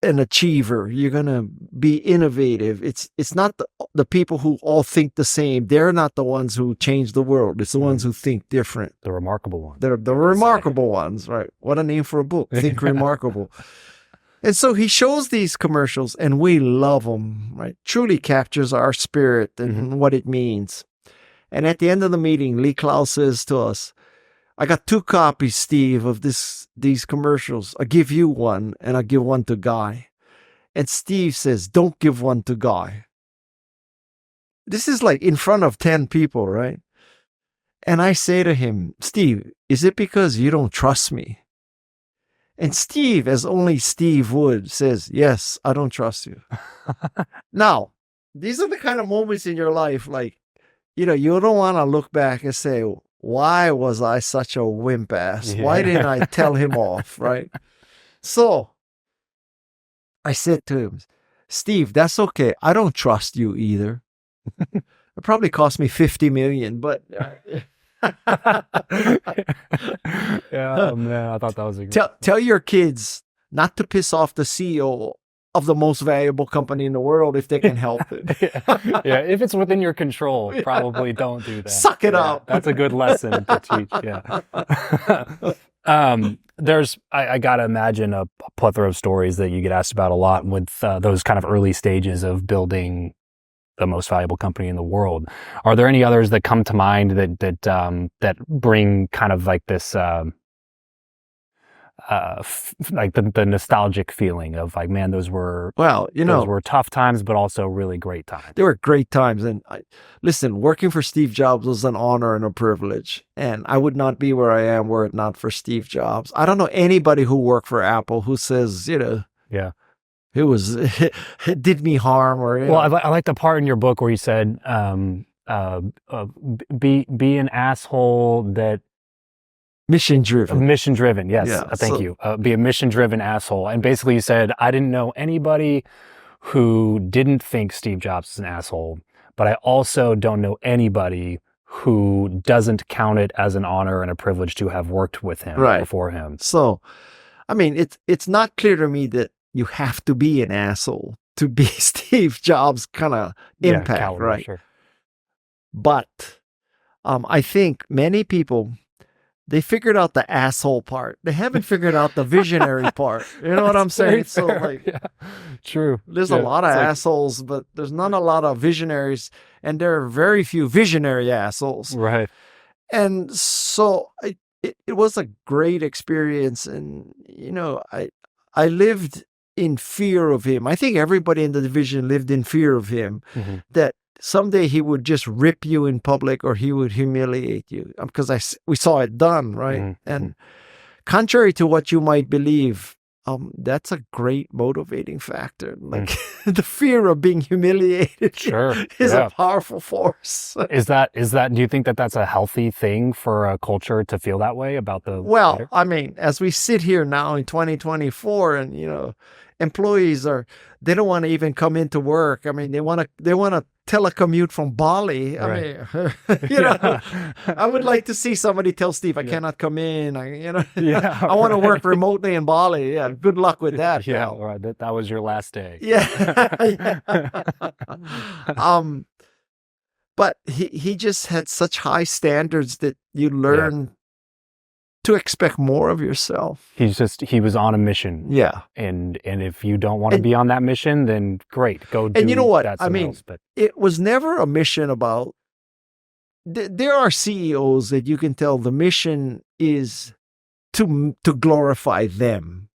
S1: an achiever. You're going to be innovative. It's not the people who all think the same. They're not the ones who change the world. It's the ones who think different.
S2: The remarkable ones.
S1: They're the remarkable ones, right? What a name for a book. Think Remarkable. And so he shows these commercials and we love them, right? Truly captures our spirit and what it means. And at the end of the meeting, Lee Clow says to us, I got 2 copies, Steve, of these commercials. I give you one and I give one to Guy. And Steve says, don't give one to Guy. This is like in front of 10 people, right? And I say to him, Steve, is it because you don't trust me? And Steve, as only Steve would, says, yes, I don't trust you. Now, these are the kind of moments in your life, like, you don't want to look back and say, why was I such a wimp ass?
S2: Yeah.
S1: Why didn't I tell him off, right? So I said to him, Steve, that's okay. I don't trust you either. It probably cost me $50 million, but
S2: yeah, man, I thought that was a
S1: tell your kids not to piss off the CEO of the most valuable company in the world if they can help it.
S2: Yeah, if it's within your control, probably don't do that.
S1: Suck it up.
S2: That's a good lesson to teach. Yeah. I gotta imagine a plethora of stories that you get asked about a lot with those kind of early stages of building the most valuable company in the world. Are there any others that come to mind that bring kind of like this like the nostalgic feeling of like, man, those were tough times, but also really great times.
S1: They were great times. And listen, working for Steve Jobs was an honor and a privilege. And I would not be where I am were it not for Steve Jobs. I don't know anybody who worked for Apple who says,
S2: yeah,
S1: it did me harm or.
S2: I like the part in your book where you said, be an asshole that.
S1: Mission driven.
S2: Yes.
S1: Yeah,
S2: thank you. Be a mission driven asshole. And basically you said, I didn't know anybody who didn't think Steve Jobs is an asshole, but I also don't know anybody who doesn't count it as an honor and a privilege to have worked with him before him.
S1: So, I mean, it's not clear to me that you have to be an asshole to be Steve Jobs kind of impact, caliber, right?
S2: Sure.
S1: But I think many people, they figured out the asshole part. They haven't figured out the visionary part. You know what I'm saying? So, like,
S2: true.
S1: There's a lot of assholes, but there's not a lot of visionaries, and there are very few visionary assholes.
S2: Right.
S1: And so it was a great experience, and I lived in fear of him. I think everybody in the division lived in fear of him. Mm-hmm. That someday he would just rip you in public or he would humiliate you, because we saw it done, right? Mm-hmm. And contrary to what you might believe, that's a great motivating factor. Like the fear of being humiliated is a powerful force.
S2: Is that, do you think that that's a healthy thing for a culture to feel that way about the
S1: leader? I mean, as we sit here now in 2024 and, employees they don't want to even come into work. I mean, they want to telecommute from Bali. I mean, I would like to see somebody tell Steve, I cannot come in. I want to work remotely in Bali. Yeah. Good luck with that.
S2: Yeah. Right. That was your last day.
S1: Yeah. But he just had such high standards that you learn to expect more of yourself.
S2: He was on a mission.
S1: Yeah.
S2: And if you don't want to be on that mission, then great, go do.
S1: And you know what?
S2: I mean,
S1: it was never a mission about, there are CEOs that you can tell the mission is to glorify them.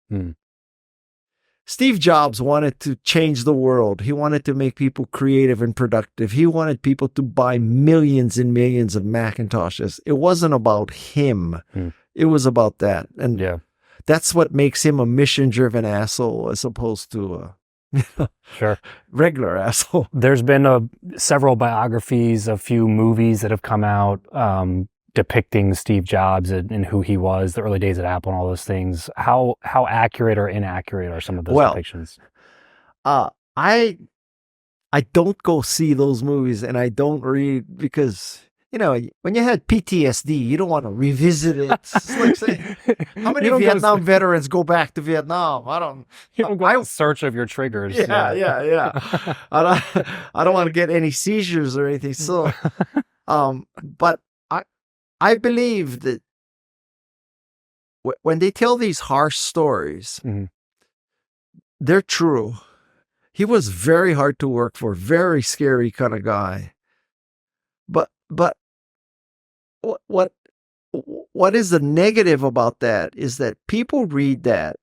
S1: Steve Jobs wanted to change the world. He wanted to make people creative and productive. He wanted people to buy millions and millions of Macintoshes. It wasn't about him. It was about that. And that's what makes him a mission-driven asshole as opposed to a regular asshole.
S2: There's been several biographies, a few movies that have come out depicting Steve Jobs and who he was, the early days at Apple and all those things. How accurate or inaccurate are some of those depictions?
S1: I don't go see those movies, and I don't read because... when you had PTSD, you don't want to revisit it. It's like saying, how many Vietnam veterans go back to Vietnam?
S2: You don't go in search of your triggers.
S1: Yeah. I don't want to get any seizures or anything. So, but I believe that when they tell these harsh stories, they're true. He was very hard to work for, very scary kind of guy. But what is the negative about that is that people read that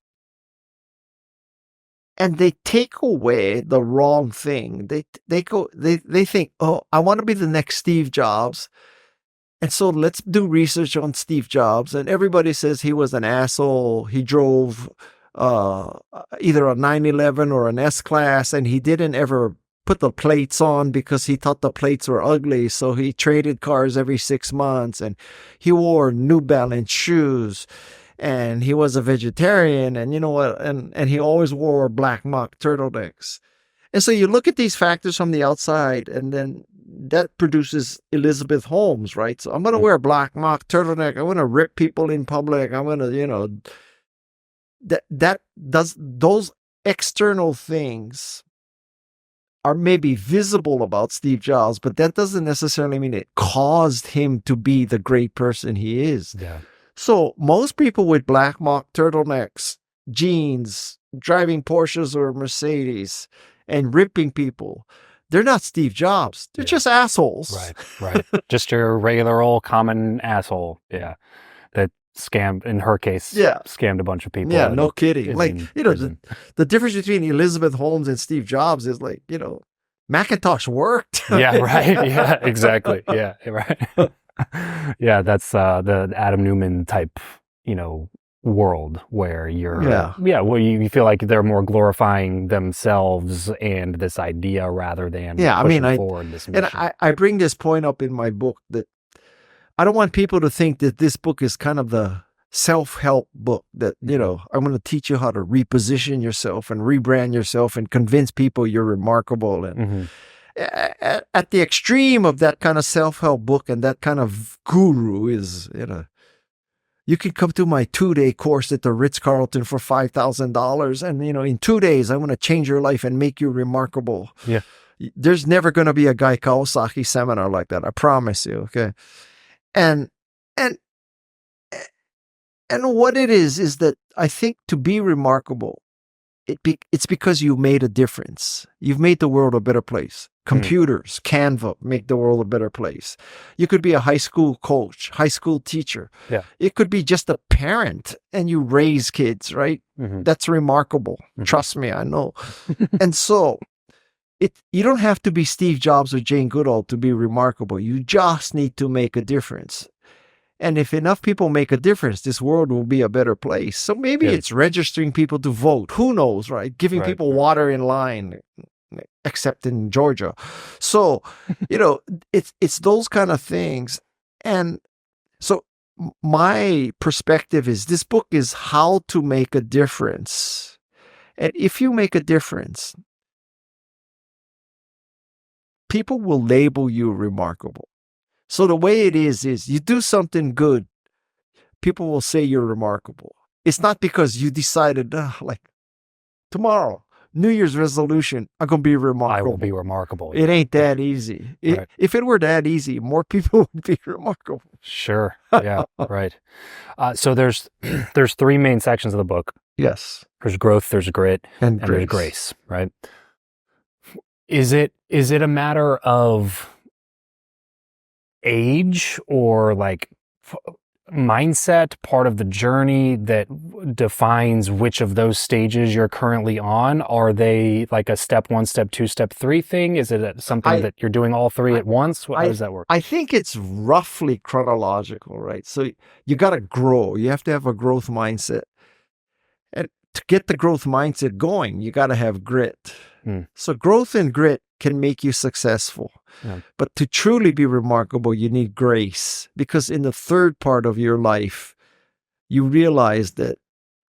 S1: and they take away the wrong thing. They think, oh, I want to be the next Steve Jobs. And so let's do research on Steve Jobs. And everybody says he was an asshole. He drove either a 911 or an S-Class, and he didn't ever put the plates on because he thought the plates were ugly. So he traded cars every 6 months, and he wore New Balance shoes, and he was a vegetarian, and you know what? And he always wore black mock turtlenecks. And so you look at these factors from the outside, and then that produces Elizabeth Holmes, right? So I'm going to wear a black mock turtleneck. I'm going to rip people in public. I'm going to, that does, those external things are maybe visible about Steve Jobs, but that doesn't necessarily mean it caused him to be the great person he is.
S2: Yeah.
S1: So most people with black mock turtlenecks, jeans, driving Porsches or Mercedes, and ripping people, they're not Steve Jobs. They're just assholes.
S2: Right. Just your regular old common asshole. Yeah. That scammed, in her case, scammed a bunch of people.
S1: Yeah, no kidding. Like, the difference between Elizabeth Holmes and Steve Jobs is like, Macintosh worked.
S2: Yeah, right. Yeah, exactly. Yeah, right. Yeah, that's the Adam Newman type, world where you're where you feel like they're more glorifying themselves and this idea rather than pushing forward this mission.
S1: And I bring this point up in my book that I don't want people to think that this book is kind of the self-help book that, I'm going to teach you how to reposition yourself and rebrand yourself and convince people you're remarkable. And at the extreme of that kind of self-help book and that kind of guru is, you can come to my 2-day course at the Ritz-Carlton for $5,000. And, in 2 days, I'm going to change your life and make you remarkable.
S2: Yeah.
S1: There's never going to be a Guy Kawasaki seminar like that. I promise you. Okay. And what it is that I think to be remarkable, it's because you made a difference. You've made the world a better place. Computers, Canva make the world a better place. You could be a high school coach, high school teacher.
S2: Yeah.
S1: It could be just a parent and you raise kids, right? That's remarkable. Trust me, I know. And so you don't have to be Steve Jobs or Jane Goodall to be remarkable. You just need to make a difference. And if enough people make a difference, this world will be a better place. So maybe it's registering people to vote. Who knows, right? Giving people water in line, except in Georgia. So, it's those kind of things. And so my perspective is this book is how to make a difference. And if you make a difference, people will label you remarkable. So the way it is you do something good, people will say you're remarkable. It's not because you decided, like tomorrow, New Year's resolution, I'm going to be remarkable.
S2: I will be remarkable.
S1: It ain't that easy. If it were that easy, more people would be remarkable.
S2: Sure. Yeah. Right. So there's 3 main sections of the book.
S1: Yes.
S2: There's growth, there's grit, and there's grace, right? Is it a matter of age or like mindset, part of the journey that defines which of those stages you're currently on? Are they like a step 1, step 2, step 3 thing? Is it something that you're doing all 3 at once? How does that work?
S1: I think it's roughly chronological, right? So you got to grow. You have to have a growth mindset. And to get the growth mindset going, you got to have grit. So growth and grit can make you successful. Yeah. But to truly be remarkable, you need grace. Because in the third part of your life, you realize that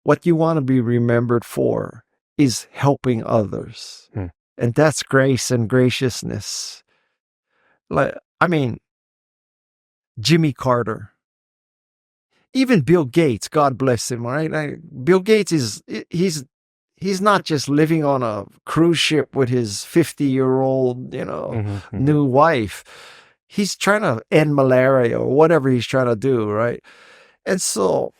S1: what you want to be remembered for is helping others. And that's grace and graciousness. Jimmy Carter. Even Bill Gates, God bless him, right? Bill Gates he's not just living on a cruise ship with his 50-year-old, new wife. He's trying to end malaria or whatever he's trying to do, right? And so,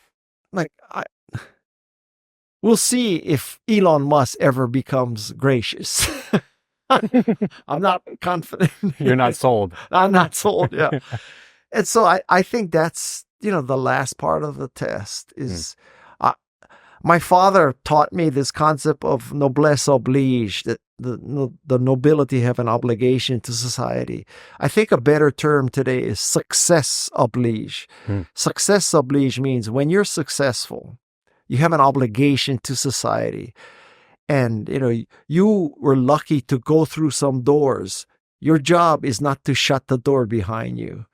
S1: we'll see if Elon Musk ever becomes gracious. I'm not confident.
S2: You're not sold.
S1: I'm not sold, yeah. And so I think that's, the last part of the test is... My father taught me this concept of noblesse oblige, that the nobility have an obligation to society. I think a better term today is success oblige. Success oblige means when you're successful, you have an obligation to society. And, you were lucky to go through some doors. Your job is not to shut the door behind you.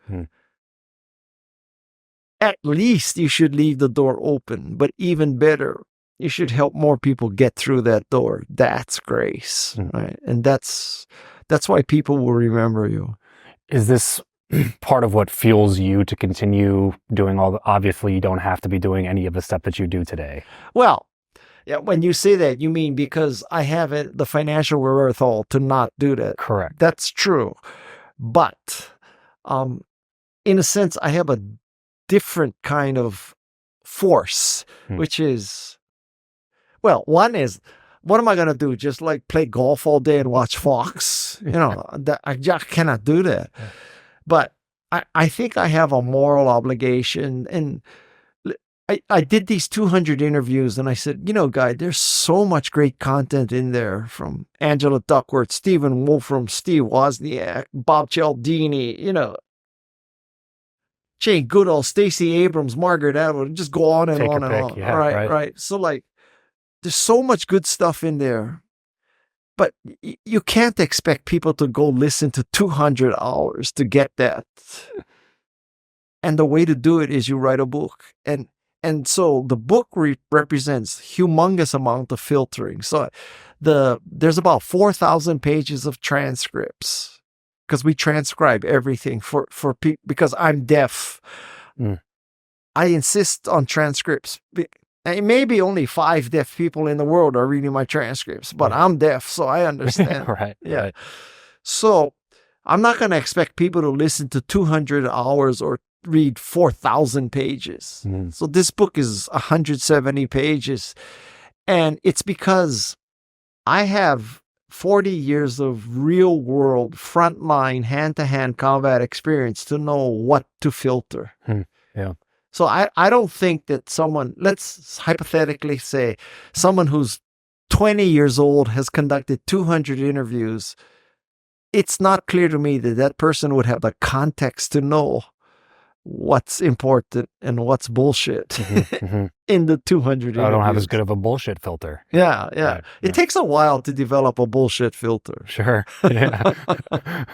S1: At least you should leave the door open, but even better, you should help more people get through that door. That's grace, right? And that's why people will remember you.
S2: Is this part of what fuels you to continue doing obviously you don't have to be doing any of the stuff that you do today?
S1: Well, yeah, when you say that, you mean because I haven't the financial wherewithal to not do that.
S2: Correct.
S1: That's true. But in a sense, I have a different kind of force, which is, well, one is, what am I going to do? Just like play golf all day and watch Fox? I just cannot do that. But I think I have a moral obligation. And I did these 200 interviews and I said, Guy, there's so much great content in there from Angela Duckworth, Stephen Wolfram, Steve Wozniak, Bob Cialdini, Jane Goodall, Stacey Abrams, Margaret Atwood, just go on and
S2: Take
S1: on
S2: a
S1: and
S2: pick.
S1: on.
S2: Yeah,
S1: right. So there's so much good stuff in there, but you can't expect people to go listen to 200 hours to get that. And the way to do it is you write a book. And so the book represents humongous amount of filtering. So there's about 4,000 pages of transcripts because we transcribe everything for people because I'm deaf. I insist on transcripts. Maybe only 5 deaf people in the world are reading my transcripts, but I'm deaf, so I understand.
S2: Right.
S1: So I'm not going to expect people to listen to 200 hours or read 4,000 pages. So this book is 170 pages. And it's because I have 40 years of real world, frontline, hand-to-hand combat experience to know what to filter.
S2: Yeah.
S1: So I don't think that someone, let's hypothetically say someone who's 20 years old has conducted 200 interviews. It's not clear to me that that person would have the context to know what's important and what's bullshit in the 200 interviews.
S2: I don't have as good of a bullshit filter.
S1: Yeah.
S2: Right.
S1: It takes a while to develop a bullshit filter.
S2: Sure. Yeah. A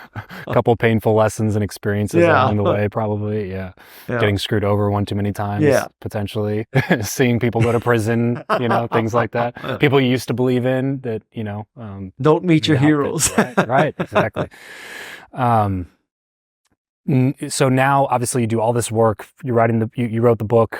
S2: couple painful lessons and experiences along the way, probably. Yeah. Getting screwed over one too many times, potentially. Seeing people go to prison, things like that. People you used to believe in that,
S1: don't meet your heroes.
S2: Right. Exactly. So now, obviously, you do all this work. You're writing you wrote the book,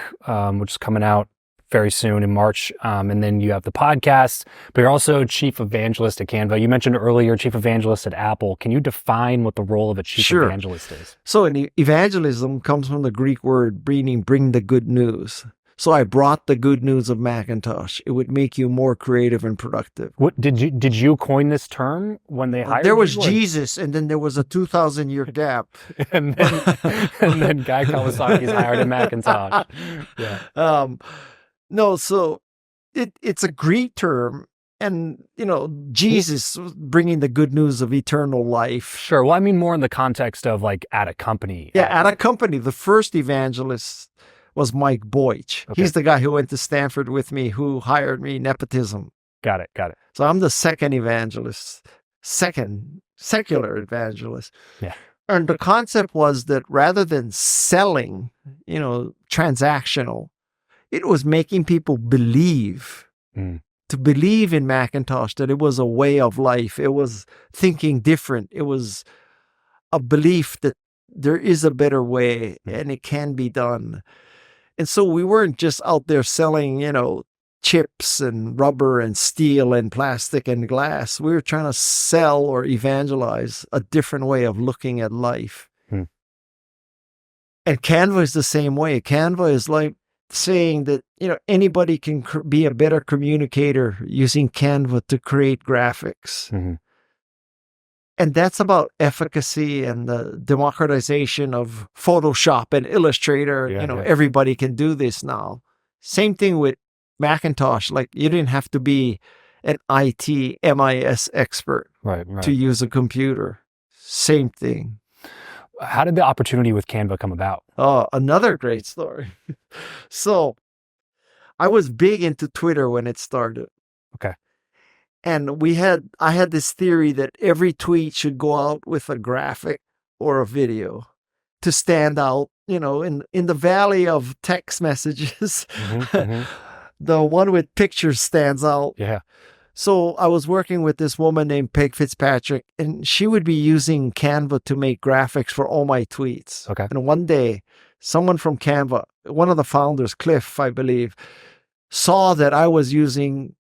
S2: which is coming out very soon in March, and then you have the podcast. But you're also chief evangelist at Canva. You mentioned earlier chief evangelist at Apple. Can you define what the role of a chief evangelist is?
S1: So, evangelism comes from the Greek word meaning "bring the good news." So I brought the good news of Macintosh. It would make you more creative and productive.
S2: What did you coin this term when they hired you?
S1: There was Jesus, and then there was a 2,000-year gap.
S2: and then Guy Kawasaki is hired in Macintosh. Yeah.
S1: No, so it's a Greek term, and Jesus bringing the good news of eternal life.
S2: Sure. Well, I mean more in the context of like at a company.
S1: Yeah, at a company. The first evangelist was Mike Boych. Okay. He's the guy who went to Stanford with me, who hired me, nepotism.
S2: Got it.
S1: So I'm the second evangelist, second secular evangelist.
S2: Yeah.
S1: And the concept was that rather than selling, transactional, it was making people believe, to believe in Macintosh, that it was a way of life. It was thinking different. It was a belief that there is a better way and it can be done. And so we weren't just out there selling, chips and rubber and steel and plastic and glass. We were trying to sell or evangelize a different way of looking at life. And Canva is the same way. Canva is like saying that, anybody can be a better communicator using Canva to create graphics. And that's about efficacy and the democratization of Photoshop and Illustrator. Everybody can do this now. Same thing with Macintosh. Like, you didn't have to be an IT MIS expert
S2: Right.
S1: to use a computer. Same thing.
S2: How did the opportunity with Canva come about?
S1: Another great story. So I was big into Twitter when it started.
S2: Okay.
S1: And I had this theory that every tweet should go out with a graphic or a video to stand out, in the valley of text messages. The one with pictures stands out.
S2: Yeah.
S1: So I was working with this woman named Peg Fitzpatrick, and she would be using Canva to make graphics for all my tweets.
S2: Okay.
S1: And one day, someone from Canva, one of the founders, Cliff, I believe, saw that I was using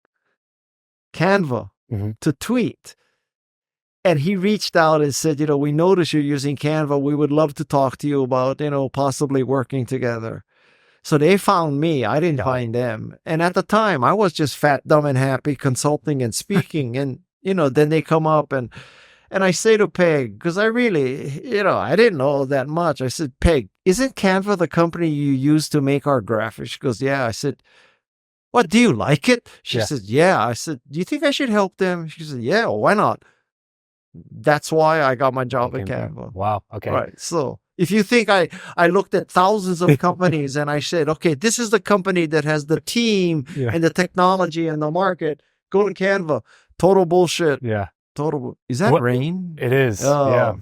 S1: Canva to tweet. And he reached out and said, we noticed you're using Canva. We would love to talk to you about, possibly working together. So they found me. I didn't find them. And at the time, I was just fat, dumb, and happy consulting and speaking. And, then they come up and I say to Peg, because I really, I didn't know that much. I said, Peg, isn't Canva the company you use to make our graphics? She goes, yeah. I said, what, do you like it? She said, yeah. I said, do you think I should help them? She said, yeah, why not? That's why I got my job at Canva.
S2: Wow. Okay.
S1: Right. So if you think I looked at thousands of companies and I said, okay, this is the company that has the team and the technology and the market, go to Canva. Total bullshit.
S2: Yeah.
S1: Is that rain?
S2: It is. Yeah.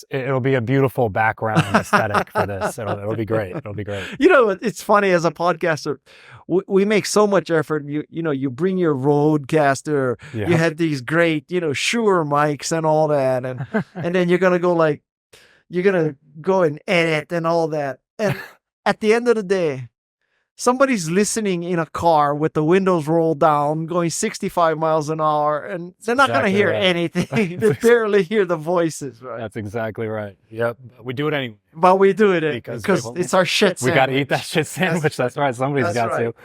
S2: It'll be a beautiful background aesthetic for this. It'll be great. It'll be great.
S1: It's funny as a podcaster, we make so much effort. You bring your Rodecaster, you have these great, Shure mics and all that. And then you're going to go and edit and all that. And at the end of the day, somebody's listening in a car with the windows rolled down, going 65 miles an hour, and they're not going to hear anything. They barely hear the voices, right?
S2: That's exactly right. Yep. We do it anyway.
S1: But we do it because it's our shit sandwich.
S2: We got to eat that shit sandwich. That's right. Somebody's got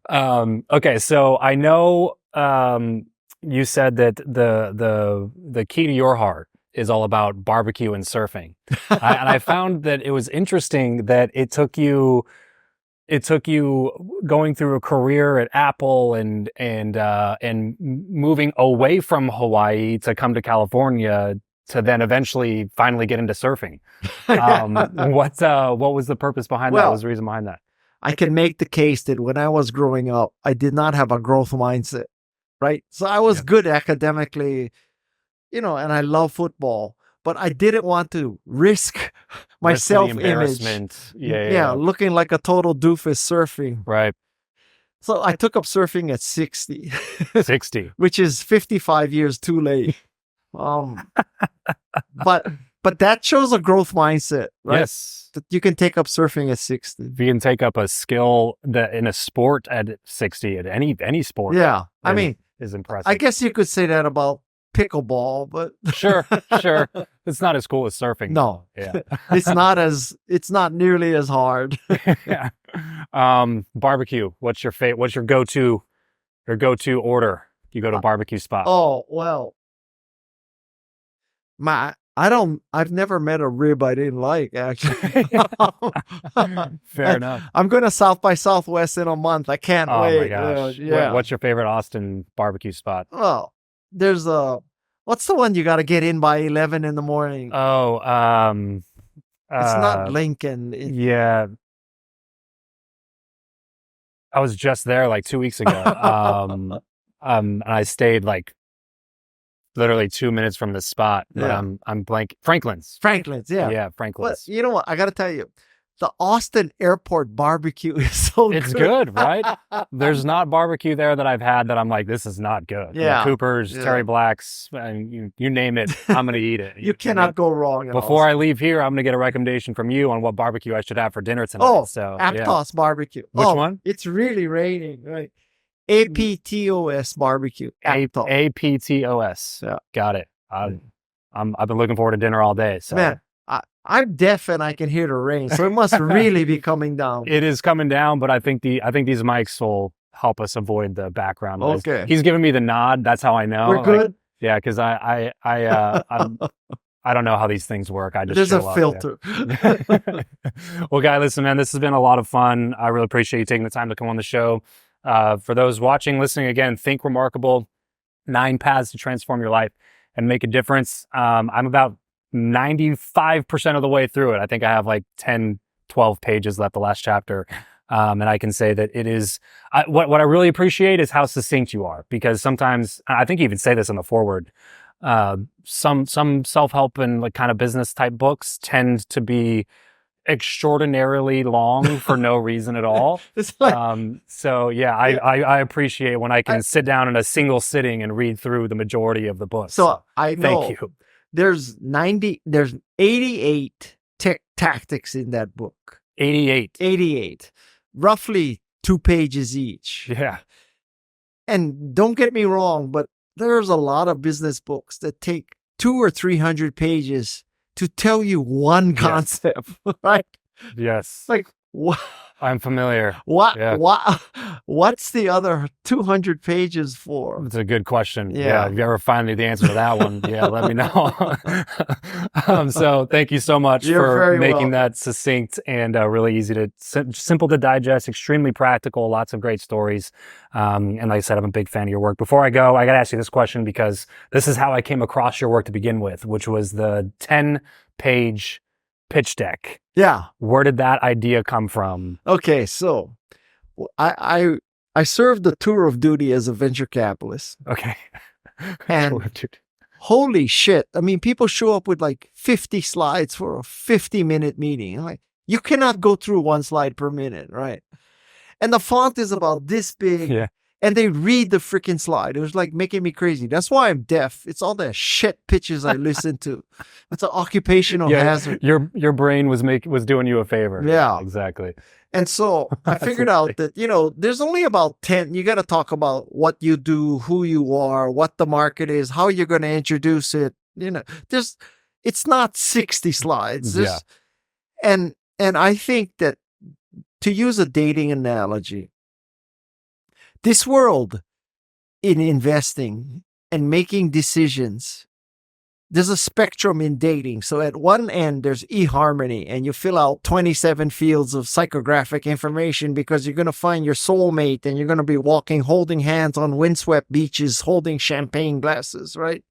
S2: to. Okay. So I know you said that the key to your heart is all about barbecue and surfing. And I found that it was interesting that it took you going through a career at Apple and moving away from Hawaii to come to California to then eventually finally get into surfing. What was the purpose behind that? What was the reason behind that?
S1: I can make the case that when I was growing up, I did not have a growth mindset, right? So I was good academically, and I love football, but I didn't want to risk my self-image. Looking like a total doofus surfing.
S2: Right.
S1: So I took up surfing at 60.
S2: 60.
S1: Which is 55 years too late. But that shows a growth mindset, right?
S2: Yes.
S1: That you can take up surfing at 60.
S2: If you can take up a skill that in a sport at 60, at any sport.
S1: Yeah. I mean,
S2: is impressive.
S1: I guess you could say that about pickleball, but
S2: sure. It's not as cool as surfing.
S1: No.
S2: Yeah.
S1: it's not nearly as hard.
S2: Yeah. Barbecue. What's your go-to order? You go to a barbecue spot.
S1: Oh, well. I've never met a rib I didn't like, actually.
S2: Fair enough.
S1: I'm going to South by Southwest in a month. I can't wait.
S2: Oh my gosh.
S1: Yeah.
S2: What's your favorite Austin barbecue spot?
S1: Well, there's what's the one you got to get in by 11 in the morning?
S2: Oh,
S1: it's not Lincoln.
S2: Yeah. I was just there like 2 weeks ago. And I stayed like literally 2 minutes from the spot. But I'm blank. Franklin's.
S1: Yeah.
S2: Yeah, Franklin's.
S1: But you know what? I got to tell you, the Austin Airport barbecue is so good.
S2: It's good, right? There's not barbecue there that I've had that I'm like, this is not good.
S1: Yeah.
S2: Cooper's, Terry Black's, and you name it, I'm going to eat it.
S1: You cannot go wrong.
S2: Before I leave here, I'm going to get a recommendation from you on what barbecue I should have for dinner tonight.
S1: Oh,
S2: so
S1: Aptos barbecue.
S2: Which one?
S1: It's really raining, right? APTOS barbecue. Aptos.
S2: APTOS.
S1: Yeah.
S2: Got it. I've been looking forward to dinner all day. So.
S1: Man, I'm deaf and I can hear the rain, so it must really be coming down.
S2: It is coming down, but I think these mics will help us avoid the background noise.
S1: Okay.
S2: He's giving me the nod. That's how I know.
S1: We're good.
S2: Yeah, because I don't know how these things work. I just
S1: there's
S2: show
S1: a filter.
S2: Well, Guy, listen, man, this has been a lot of fun. I really appreciate you taking the time to come on the show. For those watching, listening again, Think Remarkable, 9 Paths to Transform Your Life and Make a Difference. I'm about 95% of the way through it. I think I have like 10, 12 pages left, the last chapter. And I can say that it is, what I really appreciate is how succinct you are, because sometimes, I think you even say this in the foreword, some self-help and like kind of business type books tend to be extraordinarily long for no reason at all. So yeah, I appreciate when I can sit down in a single sitting and read through the majority of the book.
S1: So I know
S2: thank you.
S1: There's 88 tactics in that book. 88. Roughly 2 pages each.
S2: Yeah.
S1: And don't get me wrong, but there's a lot of business books that take 200 or 300 pages to tell you one concept, right?
S2: Yes.
S1: Like, what?
S2: I'm familiar.
S1: What's the other 200 pages for?
S2: It's a good question. Yeah. If you ever find the answer to that one, let me know. So thank you so much for making that succinct and really easy to, simple to digest, extremely practical, lots of great stories. And like I said, I'm a big fan of your work. Before I go, I got to ask you this question, because this is how I came across your work to begin with, which was the 10-page pitch deck.
S1: Yeah.
S2: Where did that idea come from?
S1: Okay, so I served the tour of duty as a venture capitalist.
S2: Okay.
S1: And holy shit. I mean, people show up with like 50 slides for a 50-minute meeting. Like, you cannot go through 1 slide per minute, right? And the font is about this big.
S2: Yeah.
S1: And they read the freaking slide. It was like making me crazy. That's why I'm deaf. It's all the shit pitches I listen to. It's an occupational hazard.
S2: Your brain was doing you a favor.
S1: Yeah.
S2: Exactly.
S1: And so I figured out that, there's only about 10. You got to talk about what you do, who you are, what the market is, how you're going to introduce it. It's not 60 slides. And I think that, to use a dating analogy, this world in investing and making decisions, there's a spectrum in dating. So at one end, there's eHarmony, and you fill out 27 fields of psychographic information because you're going to find your soulmate, and you're going to be holding hands on windswept beaches, holding champagne glasses, right?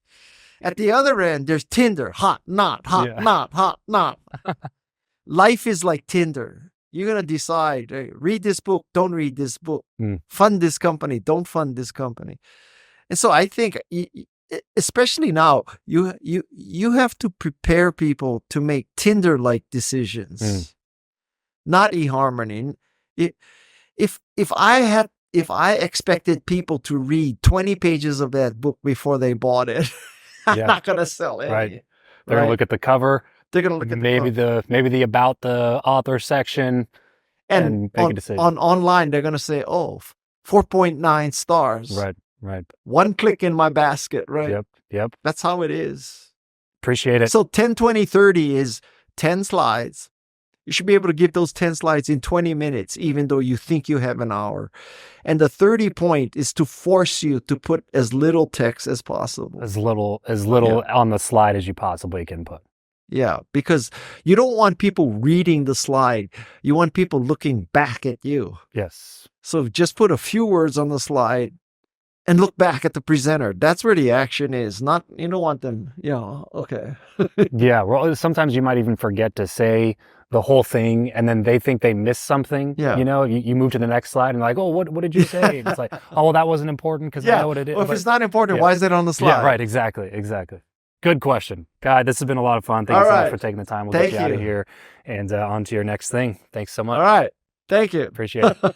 S1: At the other end, there's Tinder, hot, not, hot, not, hot, not. Life is like Tinder. You're going to decide, hey, read this book, don't read this book, fund this company, don't fund this company. And so I think, especially now, you have to prepare people to make Tinder-like decisions, not eHarmony. If I expected people to read 20 pages of that book before they bought it, I'm not going to sell it.
S2: Right. They're going to look at the cover.
S1: They're going to look at
S2: maybe the about the author section and make a decision.
S1: Online, they're going to say, 4.9 stars.
S2: Right.
S1: 1 click in my basket, right?
S2: Yep.
S1: That's how it is.
S2: Appreciate it.
S1: So 10, 20, 30 is 10 slides. You should be able to give those 10 slides in 20 minutes, even though you think you have an hour. And the 30 point is to force you to put as little text as possible.
S2: As little on the slide as you possibly can put.
S1: Yeah, because you don't want people reading the slide. You want people looking back at you.
S2: Yes.
S1: So just put a few words on the slide and look back at the presenter. That's where the action is. Not, you don't want them, okay.
S2: Yeah, well, sometimes you might even forget to say the whole thing, and then they think they missed something.
S1: Yeah.
S2: You move to the next slide and like, what did you say? And it's like, well, that wasn't important because I know what it is.
S1: Well, if it's not important, why is it on the slide?
S2: Yeah, right, exactly. Good question. Guy, this has been a lot of fun. Thank you so much for taking the time. We'll get you out of here and on to your next thing. Thanks so much.
S1: All right. Thank you.
S2: Appreciate it.